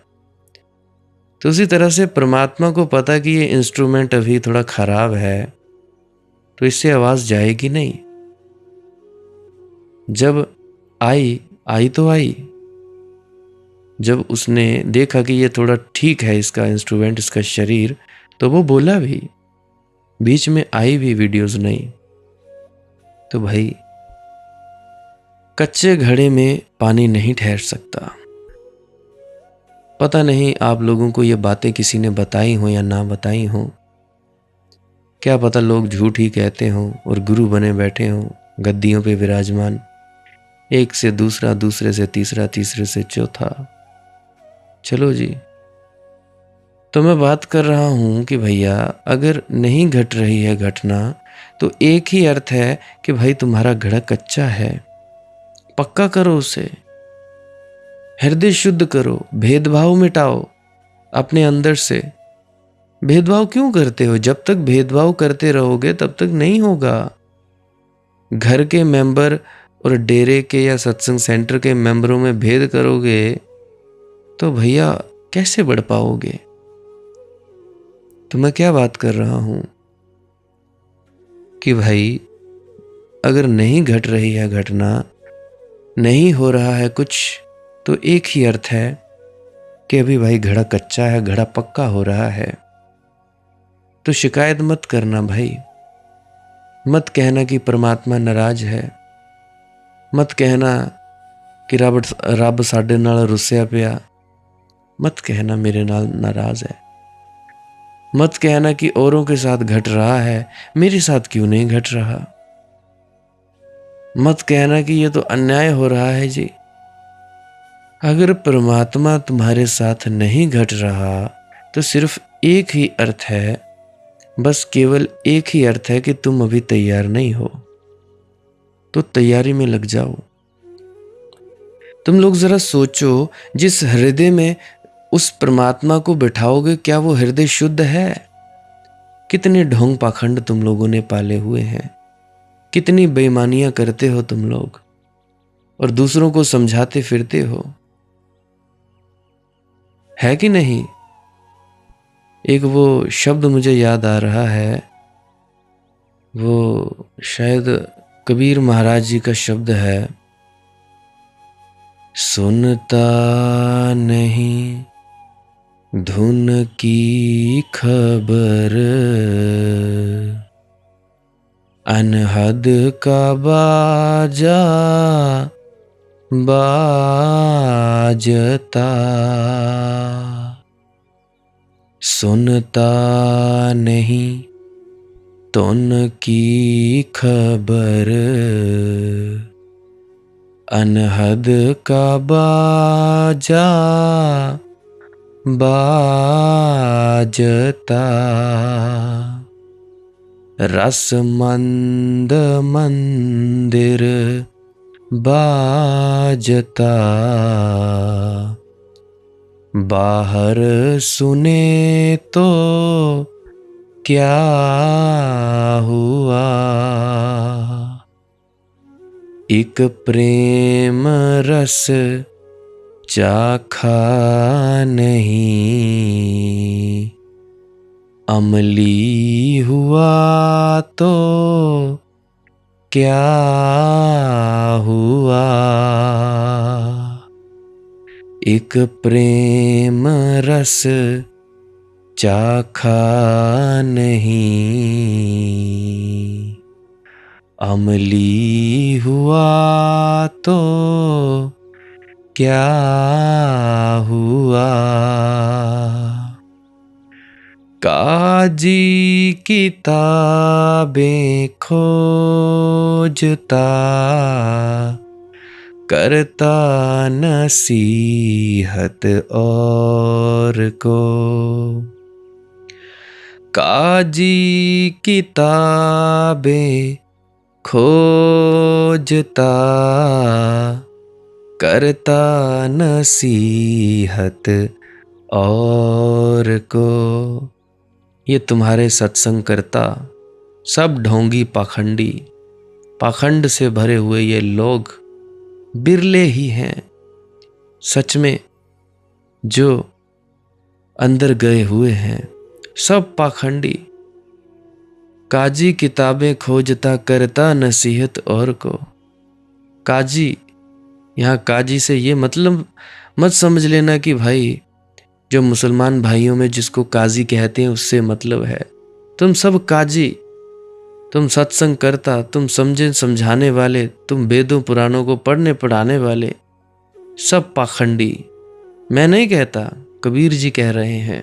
तो उसी तरह से परमात्मा को पता कि ये इंस्ट्रूमेंट अभी थोड़ा खराब है, तो इससे आवाज जाएगी नहीं। जब आई तो आई। जब उसने देखा कि ये थोड़ा ठीक है, इसका इंस्ट्रूमेंट, इसका शरीर, तो वो बोला भी। बीच में आई भी वीडियोस नहीं। तो भाई कच्चे घड़े में पानी नहीं ठहर सकता। पता नहीं आप लोगों को ये बातें किसी ने बताई हो या ना बताई हो, क्या पता लोग झूठ ही कहते हों और गुरु बने बैठे हों गद्दियों पे विराजमान, एक से दूसरा, दूसरे से तीसरा, तीसरे से चौथा। चलो जी, तो मैं बात कर रहा हूं कि भैया अगर नहीं घट रही है घटना तो एक ही अर्थ है कि भाई तुम्हारा घड़ा कच्चा है, पक्का करो उसे, हृदय शुद्ध करो, भेदभाव मिटाओ अपने अंदर से। भेदभाव क्यों करते हो? जब तक भेदभाव करते रहोगे तब तक नहीं होगा। घर के मेंबर और डेरे के या सत्संग सेंटर के मेंबरों में भेद करोगे तो भैया कैसे बढ़ पाओगे? तो मैं क्या बात कर रहा हूं कि भाई अगर नहीं घट रही है घटना, नहीं हो रहा है कुछ, तो एक ही अर्थ है कि अभी भाई घड़ा कच्चा है, घड़ा पक्का हो रहा है। तो शिकायत मत करना भाई, मत कहना कि परमात्मा नाराज है, मत कहना कि रब साडे नाल रुसिया पिया, मत कहना मेरे नाल नाराज है, मत कहना कि औरों के साथ घट रहा है, मेरे साथ क्यों नहीं घट रहा, मत कहना कि ये तो अन्याय हो रहा है जी। अगर परमात्मा तुम्हारे साथ नहीं घट रहा तो सिर्फ एक ही अर्थ है, बस केवल एक ही अर्थ है कि तुम अभी तैयार नहीं हो। तो तैयारी में लग जाओ। तुम लोग जरा सोचो, जिस हृदय में उस परमात्मा को बिठाओगे क्या वो हृदय शुद्ध है? कितने ढोंग पाखंड तुम लोगों ने पाले हुए हैं, कितनी बेईमानियां करते हो तुम लोग और दूसरों को समझाते फिरते हो, है कि नहीं? एक वो शब्द मुझे याद आ रहा है, वो शायद कबीर महाराज जी का शब्द है, सुनता नहीं धुन की खबर, अनहद का बाजा बाजता, सुनता नहीं धुन की खबर, अनहद का बाजा बाजता, रसमंद मंदिर बाजता, बाहर सुने तो क्या हुआ, एक प्रेम रस चाखा नहीं, अमली हुआ तो क्या हुआ, एक प्रेम रस चाखा नहीं, अमली हुआ तो क्या हुआ, काजी किताबें खोजता, करता नसीहत और को, काजी किताबें खोजता, करता नसीहत और को। ये तुम्हारे सत्संग करता सब ढोंगी पाखंडी, पाखंड से भरे हुए ये लोग बिरले ही हैं सच में जो अंदर गए हुए हैं, सब पाखंडी। काजी किताबें खोजता, करता नसीहत और को। काजी, यहाँ काजी से ये मतलब मत समझ लेना कि भाई जो मुसलमान भाइयों में जिसको काजी कहते हैं उससे मतलब है। तुम सब काजी, तुम सत्संग करता, तुम समझे समझाने वाले, तुम वेदों पुराणों को पढ़ने पढ़ाने वाले, सब पाखंडी। मैं नहीं कहता, कबीर जी कह रहे हैं।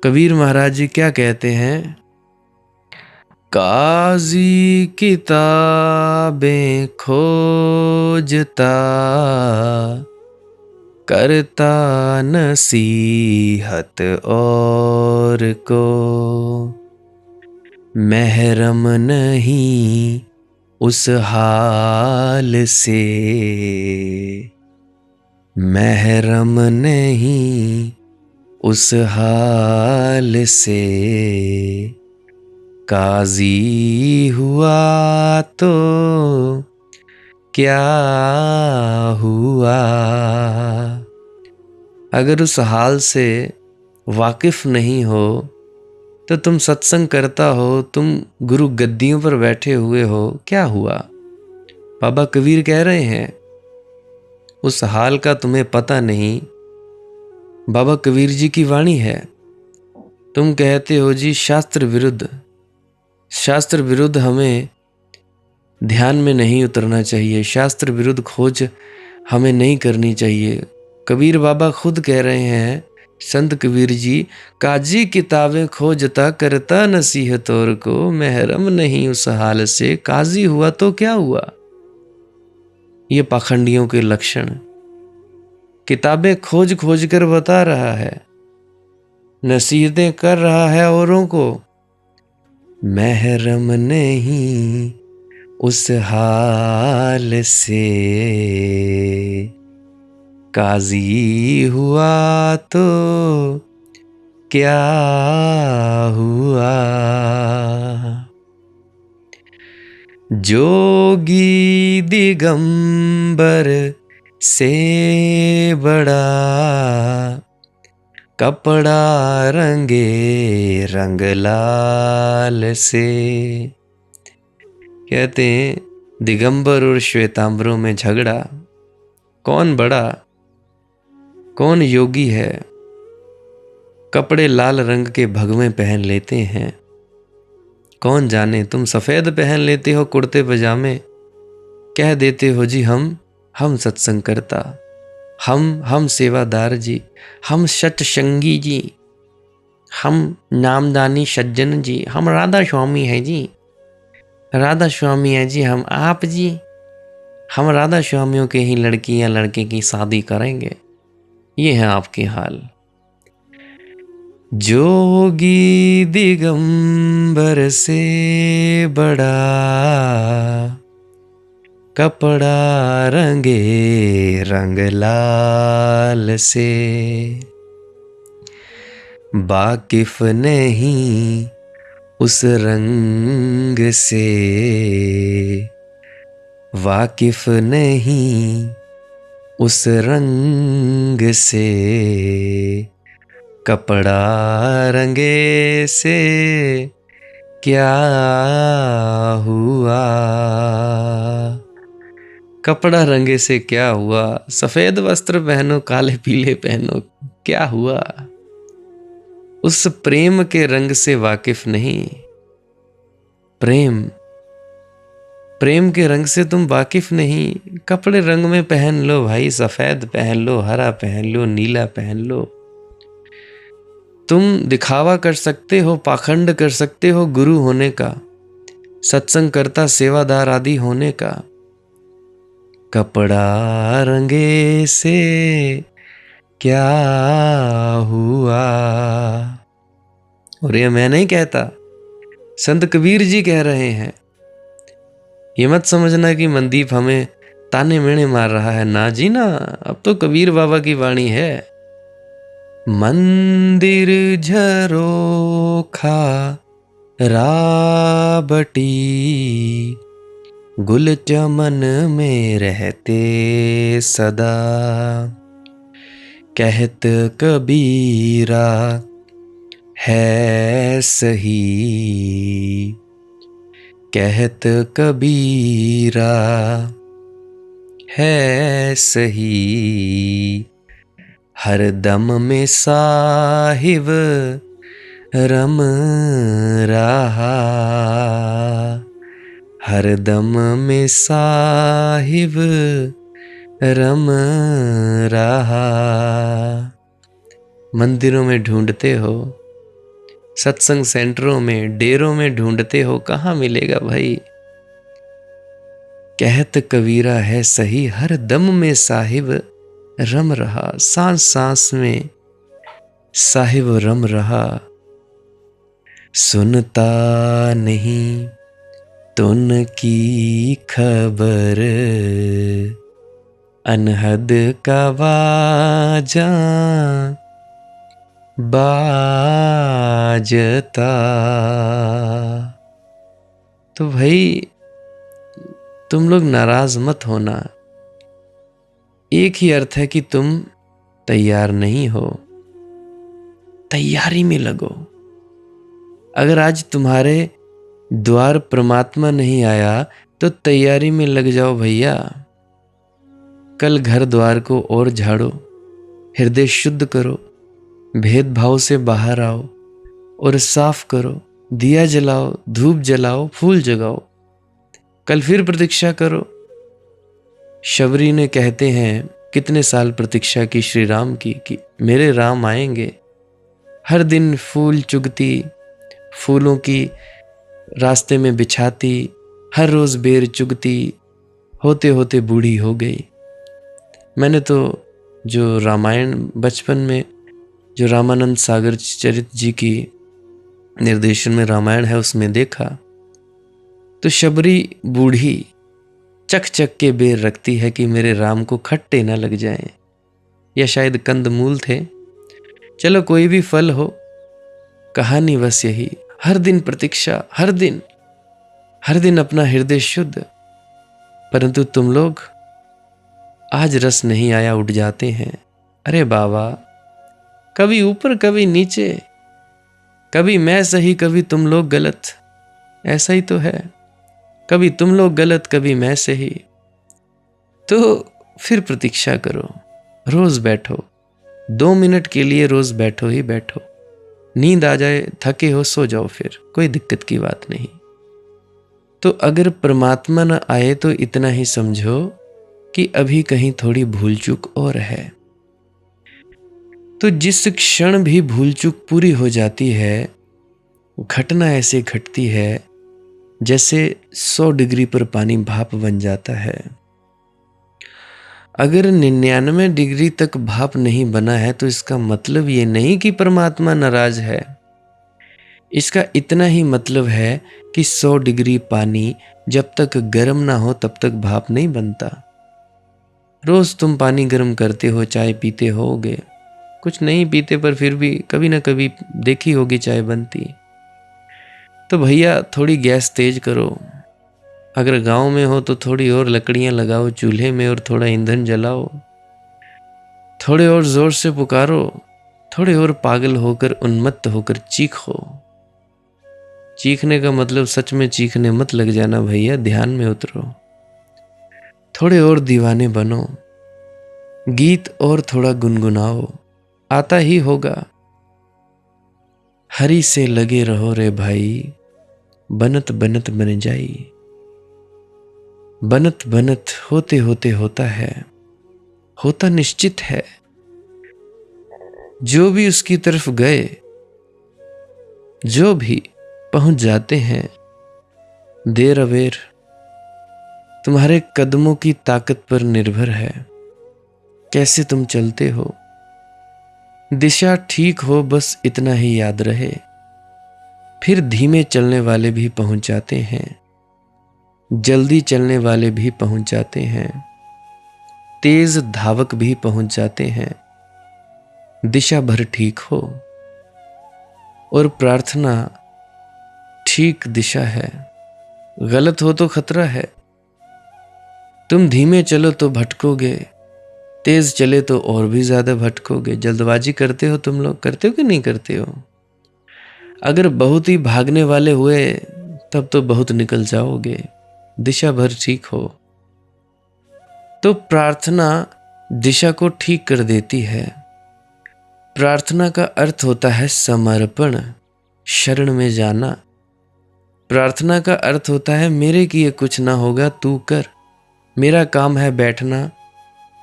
कबीर महाराज जी क्या कहते हैं? काजी किताबें खोजता, करता नसीहत और को, महरम नहीं उस हाल से, महरम नहीं उस हाल से, काजी हुआ तो क्या हुआ। अगर उस हाल से वाकिफ नहीं हो तो तुम सत्संग करता हो, तुम गुरु गद्दियों पर बैठे हुए हो, क्या हुआ? बाबा कबीर कह रहे हैं उस हाल का तुम्हें पता नहीं। बाबा कबीर जी की वाणी है। तुम कहते हो जी शास्त्र विरुद्ध, शास्त्र विरुद्ध हमें ध्यान में नहीं उतरना चाहिए, शास्त्र विरुद्ध खोज हमें नहीं करनी चाहिए। कबीर बाबा खुद कह रहे हैं, संत कबीर जी, काजी किताबें खोजता, करता नसीहत और को, महरम नहीं उस हाल से, काजी हुआ तो क्या हुआ। ये पाखंडियों के लक्षण। किताबें खोज खोज कर बता रहा है, नसीहतें कर रहा है औरों को, महरम नहीं उस हाल से, काजी हुआ तो क्या हुआ। जोगी दिगंबर से बड़ा, कपड़ा रंगे रंग लाल से। कहते हैं दिगंबर और श्वेतांबरों में झगड़ा, कौन बड़ा, कौन योगी है। कपड़े लाल रंग के भगवे पहन लेते हैं, कौन जाने तुम सफेद पहन लेते हो कुर्ते पजामे, कह देते हो जी हम सत्संग करता, हम सेवादार जी, हम सत्संगी जी, हम नामदानी सज्जन जी, हम राधा स्वामी है जी, राधा स्वामी है जी हम आप जी, हम राधा स्वामियों के ही लड़की या लड़के की शादी करेंगे। ये है आपके हाल। जोगी दिगंबर से बड़ा, कपड़ा रंगे रंग लाल से, वाकिफ नहीं उस रंग से, वाकिफ नहीं उस रंग से, कपड़ा रंगे से क्या हुआ। कपड़ा रंगे से क्या हुआ, सफेद वस्त्र पहनो काले पीले पहनो, क्या हुआ। उस प्रेम के रंग से वाकिफ नहीं, प्रेम के रंग से तुम वाकिफ नहीं। कपड़े रंग में पहन लो भाई, सफेद पहन लो, हरा पहन लो, नीला पहन लो। तुम दिखावा कर सकते हो, पाखंड कर सकते हो गुरु होने का, सत्संग करता सेवादार आदि होने का। कपड़ा रंगे से क्या हुआ। और ये मैं नहीं कहता, संत कबीर जी कह रहे हैं। ये मत समझना कि मनदीप हमें ताने मेने मार रहा है, ना जी ना, अब तो कबीर बाबा की वाणी है। मंदिर झरोखा राबटी, गुल चमन में रहते सदा, कहत कबीरा है सही, कहत कबीरा है सही, हर दम में साहिब रम रहा। हर दम में साहिब रम रहा। मंदिरों में ढूंढते हो, सत्संग सेंटरों में, डेरों में ढूंढते हो, कहाँ मिलेगा भाई। कहत कबीरा है सही, हर दम में साहिब रम रहा। सांस सांस में साहिब रम रहा। सुनता नहीं तुन की खबर, अनहद का बाजा बाजता। तो भाई तुम लोग नाराज मत होना, एक ही अर्थ है कि तुम तैयार नहीं हो। तैयारी में लगो। अगर आज तुम्हारे द्वार परमात्मा नहीं आया तो तैयारी में लग जाओ भैया। कल घर द्वार को और झाड़ो, हृदय शुद्ध करो, भेदभाव से बाहर आओ और साफ करो। दिया जलाओ, धूप जलाओ, फूल जगाओ। कल फिर प्रतीक्षा करो। शबरी ने कहते हैं कितने साल प्रतीक्षा की श्री राम की कि मेरे राम आएंगे। हर दिन फूल चुगती, फूलों की रास्ते में बिछाती, हर रोज बेर चुगती, होते होते बूढ़ी हो गई। मैंने तो जो रामायण बचपन में, जो रामानंद सागर चरित जी की निर्देशन में रामायण है उसमें देखा, तो शबरी बूढ़ी चक चक के बेर रखती है कि मेरे राम को खट्टे ना लग जाएं, या शायद कंदमूल थे। चलो कोई भी फल हो, कहानी बस यही, हर दिन प्रतीक्षा, हर दिन अपना हृदय शुद्ध। परंतु तुम लोग आज रस नहीं आया उठ जाते हैं। अरे बाबा, कभी ऊपर कभी नीचे, कभी मैं सही कभी तुम लोग गलत, ऐसा ही तो है। कभी तुम लोग गलत कभी मैं सही। तो फिर प्रतीक्षा करो, रोज बैठो, 2 मिनट के लिए रोज बैठो ही बैठो। नींद आ जाए, थके हो, सो जाओ, फिर कोई दिक्कत की बात नहीं। तो अगर परमात्मा न आए तो इतना ही समझो कि अभी कहीं थोड़ी भूल चूक और है। तो जिस क्षण भी भूल चूक पूरी हो जाती है, घटना ऐसे घटती है जैसे 100 डिग्री पर पानी भाप बन जाता है। अगर 99 डिग्री तक भाप नहीं बना है तो इसका मतलब ये नहीं कि परमात्मा नाराज है। इसका इतना ही मतलब है कि 100 डिग्री पानी जब तक गर्म ना हो तब तक भाप नहीं बनता। रोज तुम पानी गर्म करते हो, चाय पीते होगे, कुछ नहीं पीते पर फिर भी कभी ना कभी देखी होगी चाय बनती। तो भैया थोड़ी गैस तेज करो। अगर गांव में हो तो थोड़ी और लकड़ियां लगाओ चूल्हे में और थोड़ा ईंधन जलाओ। थोड़े और जोर से पुकारो, थोड़े और पागल होकर, उन्मत्त होकर चीखो। चीखने का मतलब सच में चीखने मत लग जाना भैया, ध्यान में उतरो। थोड़े और दीवाने बनो, गीत और थोड़ा गुनगुनाओ, आता ही होगा। हरि से लगे रहो रे भाई, बनत बनत बन जाई। बनत बनत होते होते होता है, होता निश्चित है। जो भी उसकी तरफ गए, जो भी पहुंच जाते हैं, देर अबेर तुम्हारे कदमों की ताकत पर निर्भर है कैसे तुम चलते हो। दिशा ठीक हो बस इतना ही याद रहे। फिर धीमे चलने वाले भी पहुंच जाते हैं, जल्दी चलने वाले भी पहुंच जाते हैं, तेज धावक भी पहुंच जाते हैं। दिशा भर ठीक हो और प्रार्थना ठीक दिशा है, गलत हो तो खतरा है। तुम धीमे चलो तो भटकोगे, तेज चले तो और भी ज्यादा भटकोगे। जल्दबाजी करते हो तुम लोग, करते हो कि नहीं करते हो? अगर बहुत ही भागने वाले हुए तब तो बहुत निकल जाओगे। दिशा भर ठीक हो। तो प्रार्थना दिशा को ठीक कर देती है। प्रार्थना का अर्थ होता है समर्पण, शरण में जाना। प्रार्थना का अर्थ होता है मेरे किए कुछ ना होगा तू कर, मेरा काम है बैठना,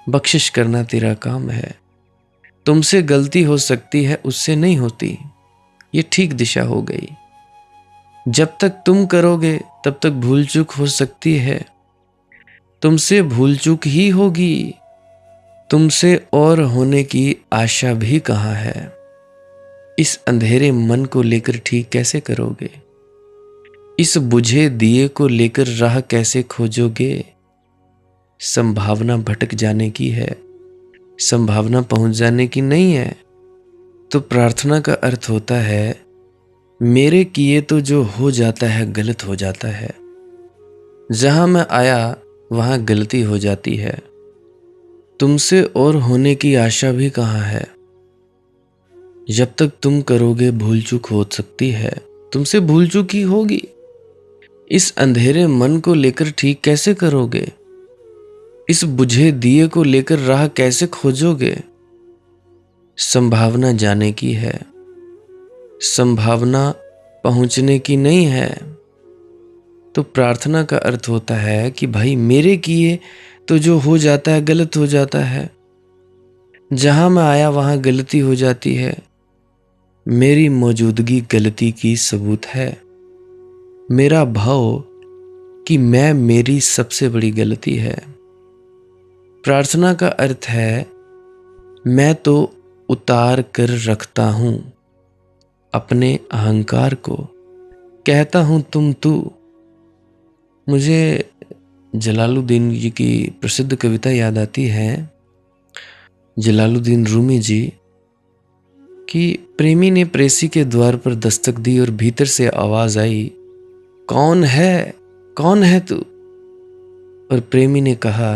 बख्शिश करना तेरा काम है। तुमसे गलती हो सकती है, उससे नहीं होती, ये ठीक दिशा हो गई। जब तक तुम करोगे तब तक भूल चूक हो सकती है, तुमसे भूल चूक ही होगी, तुमसे और होने की आशा भी कहाँ है। इस अंधेरे मन को लेकर ठीक कैसे करोगे, इस बुझे दिए को लेकर राह कैसे खोजोगे। संभावना भटक जाने की है, संभावना पहुंच जाने की नहीं है। तो प्रार्थना का अर्थ होता है मेरे किए तो जो हो जाता है गलत हो जाता है, जहां मैं आया वहां गलती हो जाती है, तुमसे और होने की आशा भी कहाँ है। जब तक तुम करोगे भूल चूक हो सकती है, तुमसे भूल चूक ही होगी। इस अंधेरे मन को लेकर ठीक कैसे करोगे, इस बुझे दिए को लेकर राह कैसे खोजोगे। संभावना जाने की है, संभावना पहुंचने की नहीं है। तो प्रार्थना का अर्थ होता है कि भाई मेरे किए तो जो हो जाता है गलत हो जाता है, जहां मैं आया वहां गलती हो जाती है, मेरी मौजूदगी गलती की सबूत है। मेरा भाव कि मैं मेरी सबसे बड़ी गलती है। प्रार्थना का अर्थ है मैं तो उतार कर रखता हूं अपने अहंकार को, कहता हूं तुम तू। मुझे जलालुद्दीन जी की प्रसिद्ध कविता याद आती है, जलालुद्दीन रूमी जी कि प्रेमी ने प्रेसी के द्वार पर दस्तक दी और भीतर से आवाज आई, कौन है तू। और प्रेमी ने कहा,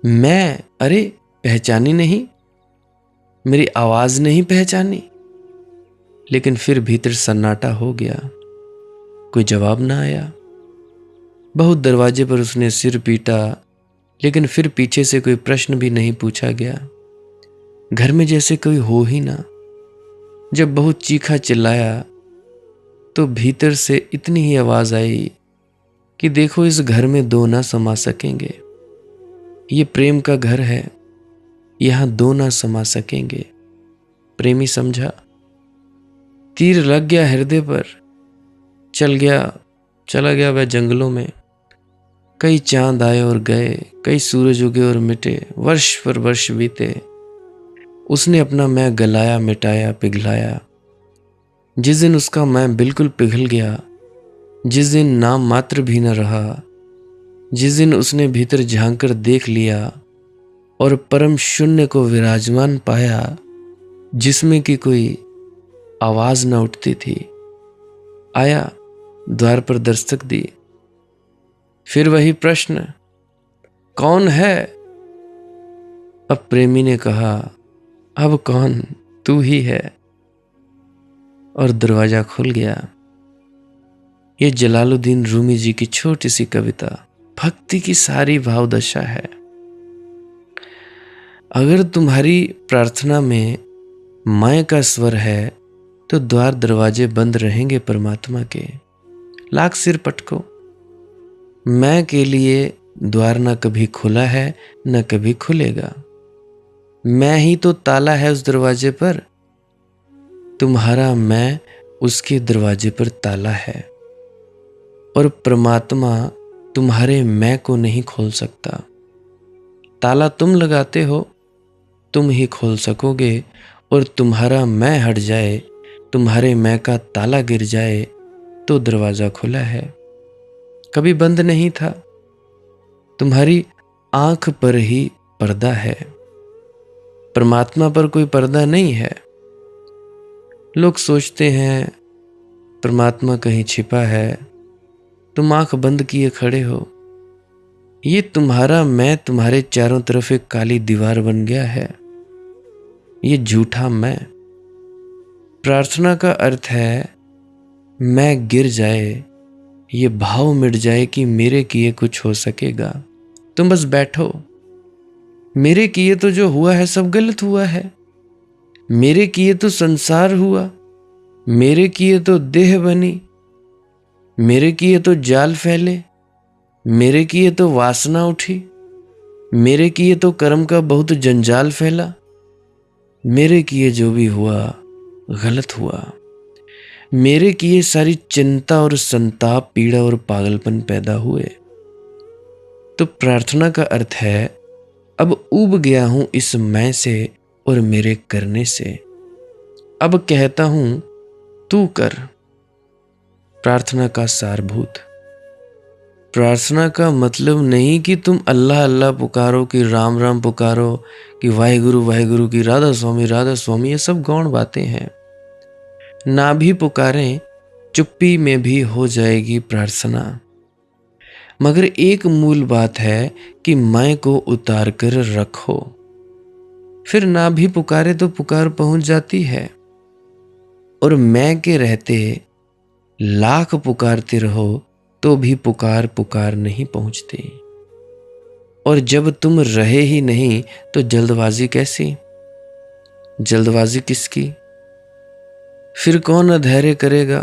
मैं, अरे पहचानी नहीं, मेरी आवाज नहीं पहचानी। लेकिन फिर भीतर सन्नाटा हो गया, कोई जवाब ना आया। बहुत दरवाजे पर उसने सिर पीटा, लेकिन फिर पीछे से कोई प्रश्न भी नहीं पूछा गया। घर में जैसे कोई हो ही ना। जब बहुत चीखा चिल्लाया तो भीतर से इतनी ही आवाज आई कि देखो इस घर में दो ना समा सकेंगे, ये प्रेम का घर है, यहां दो ना समा सकेंगे। प्रेमी समझा, तीर लग गया हृदय पर, चला गया वह जंगलों में। कई चांद आए और गए, कई सूरज उगे और मिटे, वर्ष पर वर्ष बीते। उसने अपना मैं गलाया, मिटाया, पिघलाया। जिस दिन उसका मैं बिल्कुल पिघल गया, जिस दिन नाम मात्र भी न रहा, जिस दिन उसने भीतर झांक कर देख लिया और परम शून्य को विराजमान पाया, जिसमें कि कोई आवाज न उठती थी, आया, द्वार पर दस्तक दी। फिर वही प्रश्न, कौन है। अब प्रेमी ने कहा, अब कौन, तू ही है। और दरवाजा खुल गया। ये जलालुद्दीन रूमी जी की छोटी सी कविता भक्ति की सारी भाव दशा है। अगर तुम्हारी प्रार्थना में मैं का स्वर है तो द्वार दरवाजे बंद रहेंगे परमात्मा के। लाख सिर पटको, मैं के लिए द्वार ना कभी खुला है न कभी खुलेगा। मैं ही तो ताला है उस दरवाजे पर, तुम्हारा मैं उसके दरवाजे पर ताला है। और परमात्मा तुम्हारे मैं को नहीं खोल सकता। ताला तुम लगाते हो, तुम ही खोल सकोगे। और तुम्हारा मैं हट जाए, तुम्हारे मैं का ताला गिर जाए तो दरवाजा खुला है, कभी बंद नहीं था। तुम्हारी आंख पर ही पर्दा है, परमात्मा पर कोई पर्दा नहीं है। लोग सोचते हैं परमात्मा कहीं छिपा है, तुम आंख बंद किए खड़े हो। ये तुम्हारा मैं तुम्हारे चारों तरफ एक काली दीवार बन गया है, ये झूठा मैं। प्रार्थना का अर्थ है मैं गिर जाए, ये भाव मिट जाए कि मेरे किए कुछ हो सकेगा। तुम बस बैठो, मेरे किए तो जो हुआ है सब गलत हुआ है, मेरे किए तो संसार हुआ, मेरे किए तो देह बनी, मेरे किए तो जाल फैले, मेरे किए तो वासना उठी, मेरे किए तो कर्म का बहुत जंजाल फैला, मेरे किए जो भी हुआ गलत हुआ, मेरे किए सारी चिंता और संताप, पीड़ा और पागलपन पैदा हुए। तो प्रार्थना का अर्थ है, अब ऊब गया हूं इस मैं से और मेरे करने से, अब कहता हूं तू कर। प्रार्थना का सारभूत। प्रार्थना का मतलब नहीं कि तुम अल्लाह अल्लाह पुकारो, कि राम राम पुकारो, कि वाहिगुरु वाहिगुरु, की राधा स्वामी, ये सब गौण बातें हैं। ना भी पुकारें, चुप्पी में भी हो जाएगी प्रार्थना। मगर एक मूल बात है कि मैं को उतार कर रखो, फिर ना भी पुकारे तो पुकार पहुंच जाती है। और मैं के रहते लाख पुकारते रहो तो भी पुकार पुकार नहीं पहुंचती। और जब तुम रहे ही नहीं तो जल्दबाजी कैसी? जल्दबाजी किसकी? फिर कौन अधैर्य करेगा?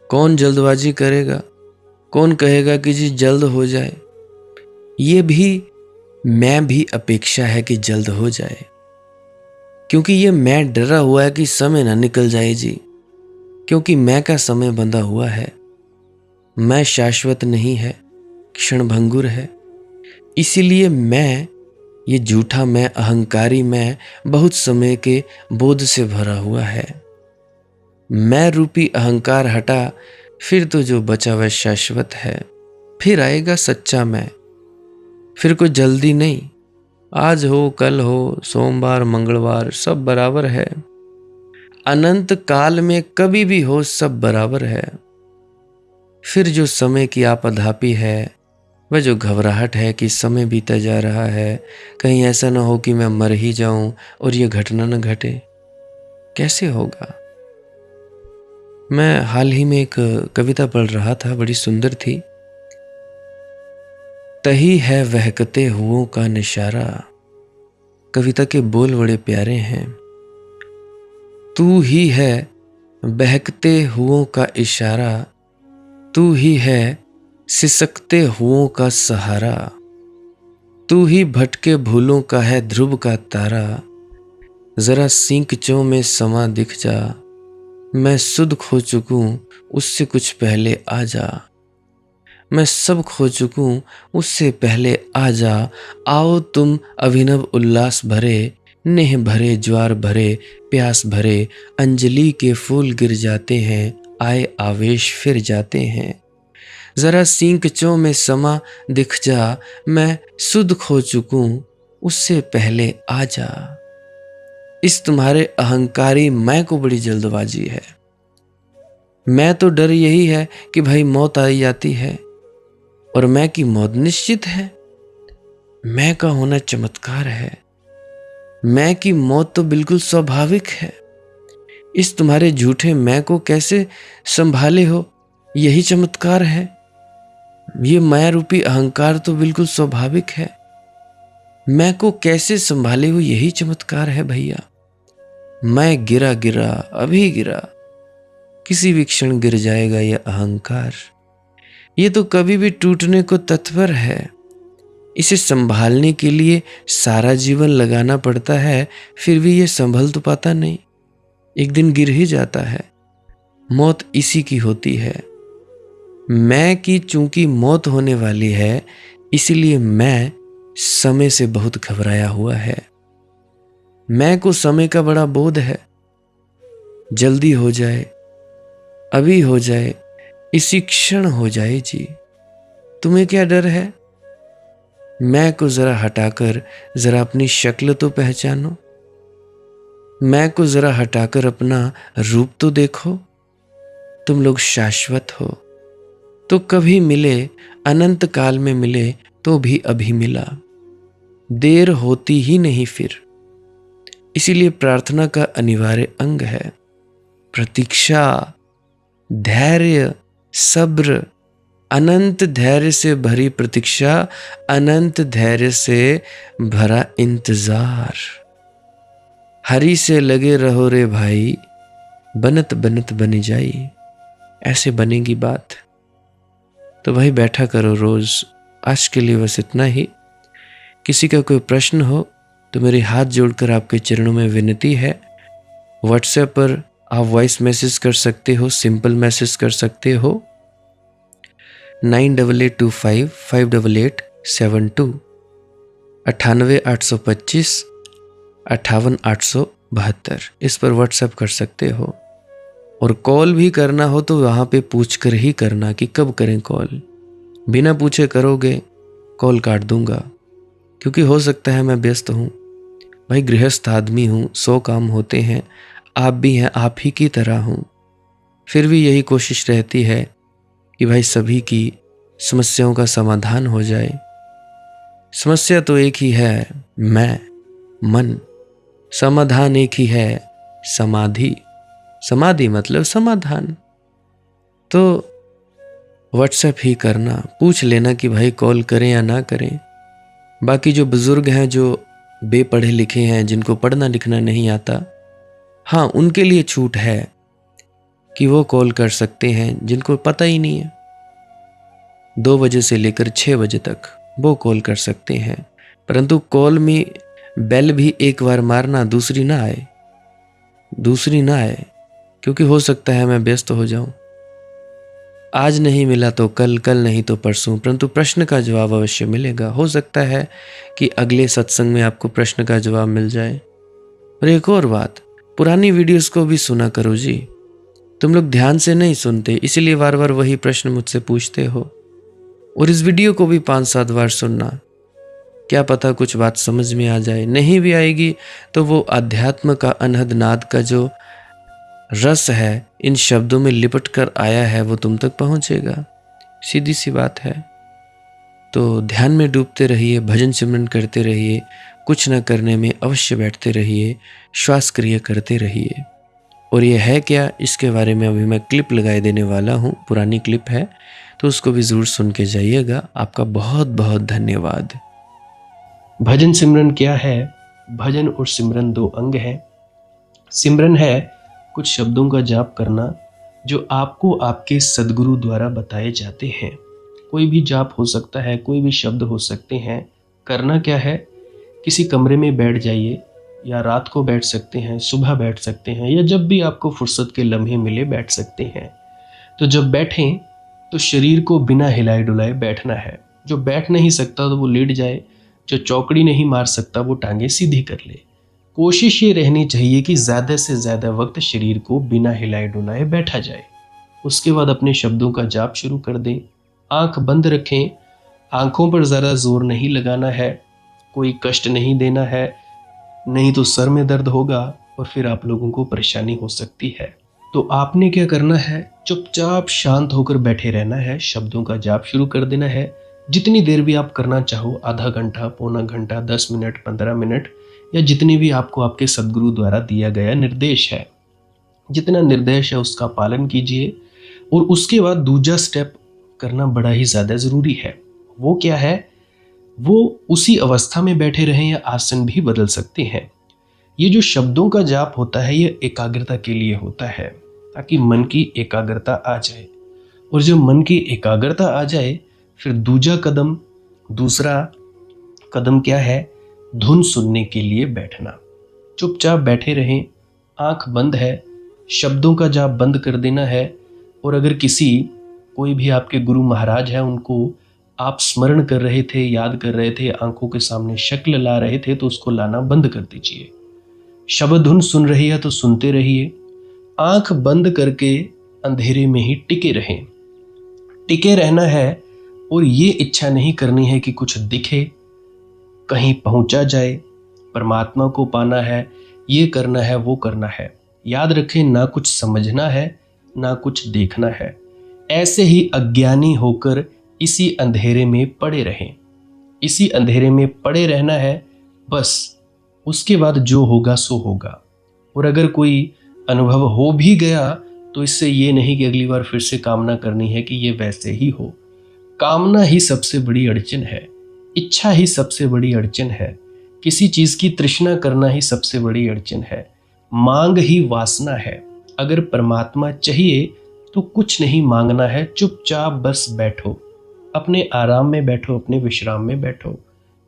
कौन जल्दबाजी करेगा? कौन कहेगा कि जी जल्द हो जाए? ये भी मैं भी अपेक्षा है कि जल्द हो जाए, क्योंकि ये मैं डरा हुआ है कि समय ना निकल जाए जी, क्योंकि मैं का समय बंधा हुआ है। मैं शाश्वत नहीं है, क्षणभंगुर है। इसीलिए मैं, ये झूठा मैं, अहंकारी मैं, बहुत समय के बोध से भरा हुआ है। मैं रूपी अहंकार हटा, फिर तो जो बचा वह शाश्वत है। फिर आएगा सच्चा मैं। फिर कोई जल्दी नहीं, आज हो कल हो, सोमवार मंगलवार सब बराबर है। अनंत काल में कभी भी हो सब बराबर है। फिर जो समय की आपाधापी है, वह जो घबराहट है कि समय बीता जा रहा है, कहीं ऐसा ना हो कि मैं मर ही जाऊं और ये घटना न घटे, कैसे होगा? मैं हाल ही में एक कविता पढ़ रहा था, बड़ी सुंदर थी। तही है वहकते हुओं का निशारा। कविता के बोल बड़े प्यारे हैं। तू ही है बहकते हुओं का इशारा, तू ही है सिसकते हुओं का सहारा, तू ही भटके भूलों का है ध्रुव का तारा। जरा सींकचों में समा दिख जा, मैं सुध खो चुकूं उससे कुछ पहले आ जा। मैं सब खो चुकूं उससे पहले आ जा। आओ तुम अभिनव उल्लास भरे, नेह भरे ज्वार भरे, प्यास भरे। अंजलि के फूल गिर जाते हैं, आए आवेश फिर जाते हैं। जरा सींकचों में समा दिख जा, मैं सुध खो चुकूं उससे पहले आ जा। इस तुम्हारे अहंकारी मैं को बड़ी जल्दबाजी है। मैं तो डर यही है कि भाई मौत आई जाती है, और मैं की मौत निश्चित है। मैं का होना चमत्कार है। मैं की मौत तो बिल्कुल स्वाभाविक है। इस तुम्हारे झूठे मैं को कैसे संभाले हो, यही चमत्कार है। ये मैं रूपी अहंकार तो बिल्कुल स्वाभाविक है। मैं को कैसे संभाले हो, यही चमत्कार है भैया। मैं गिरा गिरा अभी गिरा, किसी भी क्षण गिर जाएगा यह अहंकार। ये तो कभी भी टूटने को तत्पर है। इसे संभालने के लिए सारा जीवन लगाना पड़ता है, फिर भी ये संभल तो पाता नहीं, एक दिन गिर ही जाता है। मौत इसी की होती है। मैं की चूंकि मौत होने वाली है, इसीलिए मैं समय से बहुत घबराया हुआ है। मैं को समय का बड़ा बोध है। जल्दी हो जाए, अभी हो जाए, इसी क्षण हो जाए जी। तुम्हें क्या डर है? मैं को जरा हटाकर जरा अपनी शक्ल तो पहचानो। मैं को जरा हटाकर अपना रूप तो देखो। तुम लोग शाश्वत हो तो कभी मिले, अनंत काल में मिले तो भी अभी मिला, देर होती ही नहीं फिर। इसीलिए प्रार्थना का अनिवार्य अंग है प्रतीक्षा, धैर्य, सब्र। अनंत धैर्य से भरी प्रतीक्षा, अनंत धैर्य से भरा इंतजार। हरि से लगे रहो रे भाई, बनत बनत बन जाई। ऐसे बनेगी बात? तो भाई बैठा करो रोज। आज के लिए बस इतना ही। किसी का कोई प्रश्न हो तो मेरे हाथ जोड़कर आपके चरणों में विनती है। व्हाट्सएप पर आप वॉइस मैसेज कर सकते हो, सिंपल मैसेज कर सकते हो 9882558872 98 825 58 872। इस पर व्हाट्सएप कर सकते हो। और कॉल भी करना हो तो वहाँ पे पूछ कर ही करना कि कब करें कॉल। बिना पूछे करोगे कॉल काट दूंगा, क्योंकि हो सकता है मैं व्यस्त हूँ। भाई गृहस्थ आदमी हूँ, 100 काम होते हैं। आप भी हैं, आप ही की तरह हूँ। फिर भी यही कोशिश रहती है कि भाई सभी की समस्याओं का समाधान हो जाए। समस्या तो एक ही है, मैं, मन। समाधान एक ही है, समाधि। समाधि मतलब समाधान। तो व्हाट्सएप ही करना, पूछ लेना कि भाई कॉल करें या ना करें। बाकी जो बुजुर्ग हैं, जो बेपढ़े लिखे हैं, जिनको पढ़ना लिखना नहीं आता, हाँ उनके लिए छूट है कि वो कॉल कर सकते हैं। जिनको पता ही नहीं है, 2 बजे से लेकर 6 बजे तक वो कॉल कर सकते हैं। परंतु कॉल में बेल भी एक बार मारना, दूसरी ना आए, क्योंकि हो सकता है मैं व्यस्त हो जाऊं। आज नहीं मिला तो कल, कल नहीं तो परसों, परंतु प्रश्न का जवाब अवश्य मिलेगा। हो सकता है कि अगले सत्संग में आपको प्रश्न का जवाब मिल जाए। और एक और बात, पुरानी वीडियोस को भी सुना करो जी। तुम लोग ध्यान से नहीं सुनते, इसीलिए बार बार वही प्रश्न मुझसे पूछते हो। और इस वीडियो को भी 5-7 बार सुनना, क्या पता कुछ बात समझ में आ जाए। नहीं भी आएगी तो वो अध्यात्म का अनहद नाद का जो रस है, इन शब्दों में लिपट कर आया है, वो तुम तक पहुंचेगा। सीधी सी बात है। तो ध्यान में डूबते रहिए, भजन सिमरन करते रहिए, कुछ न करने में अवश्य बैठते रहिए, श्वास क्रिया करते रहिए। और ये है क्या, इसके बारे में अभी मैं क्लिप लगाए देने वाला हूँ, पुरानी क्लिप है, तो उसको भी ज़रूर सुन के जाइएगा। आपका बहुत बहुत धन्यवाद। भजन सिमरन क्या है? भजन और सिमरन 2 अंग हैं। सिमरन है कुछ शब्दों का जाप करना जो आपको आपके सद्गुरु द्वारा बताए जाते हैं। कोई भी जाप हो सकता है, कोई भी शब्द हो सकते हैं। करना क्या है, किसी कमरे में बैठ जाइए, या रात को बैठ सकते हैं, सुबह बैठ सकते हैं, या जब भी आपको फुर्सत के लम्हे मिले बैठ सकते हैं। तो जब बैठें तो शरीर को बिना हिलाए डुलाए बैठना है। जो बैठ नहीं सकता तो वो लेट जाए, जो चौकड़ी नहीं मार सकता वो टांगे सीधी कर ले। कोशिश ये रहनी चाहिए कि ज़्यादा से ज़्यादा वक्त शरीर को बिना हिलाए डुलाए बैठा जाए। उसके बाद अपने शब्दों का जाप शुरू कर दें। आंख बंद रखें, आंखों पर ज़्यादा जोर नहीं लगाना है, कोई कष्ट नहीं देना है, नहीं तो सर में दर्द होगा और फिर आप लोगों को परेशानी हो सकती है। तो आपने क्या करना है, चुपचाप शांत होकर बैठे रहना है, शब्दों का जाप शुरू कर देना है। जितनी देर भी आप करना चाहो, आधा घंटा, पौना घंटा, 10 मिनट, 15 मिनट, या जितनी भी आपको आपके सद्गुरु द्वारा दिया गया निर्देश है, जितना निर्देश है उसका पालन कीजिए। और उसके बाद दूसरा स्टेप करना बड़ा ही ज़्यादा ज़रूरी है। वो क्या है, वो उसी अवस्था में बैठे रहें या आसन भी बदल सकते हैं। ये जो शब्दों का जाप होता है ये एकाग्रता के लिए होता है, ताकि मन की एकाग्रता आ जाए। और जब मन की एकाग्रता आ जाए फिर दूसरा कदम क्या है, धुन सुनने के लिए बैठना। चुपचाप बैठे रहें, आंख बंद है, शब्दों का जाप बंद कर देना है। और अगर कोई भी आपके गुरु महाराज है, उनको आप स्मरण कर रहे थे, याद कर रहे थे, आंखों के सामने शक्ल ला रहे थे, तो उसको लाना बंद कर दीजिए। शब्द धुन सुन रही है तो सुनते रहिए। आंख बंद करके अंधेरे में ही टिके रहें। टिके रहना है और ये इच्छा नहीं करनी है कि कुछ दिखे, कहीं पहुंचा जाए, परमात्मा को पाना है, ये करना है, वो करना है। याद रखें, ना कुछ समझना है, ना कुछ देखना है। ऐसे ही अज्ञानी होकर इसी अंधेरे में पड़े रहें। इसी अंधेरे में पड़े रहना है बस। उसके बाद जो होगा सो होगा। और अगर कोई अनुभव हो भी गया तो इससे ये नहीं कि अगली बार फिर से कामना करनी है कि ये वैसे ही हो। कामना ही सबसे बड़ी अड़चन है, इच्छा ही सबसे बड़ी अड़चन है, किसी चीज़ की तृष्णा करना ही सबसे बड़ी अड़चन है, मांग ही वासना है। अगर परमात्मा चाहिए तो कुछ नहीं मांगना है, चुपचाप बस बैठो, अपने आराम में बैठो, अपने विश्राम में बैठो।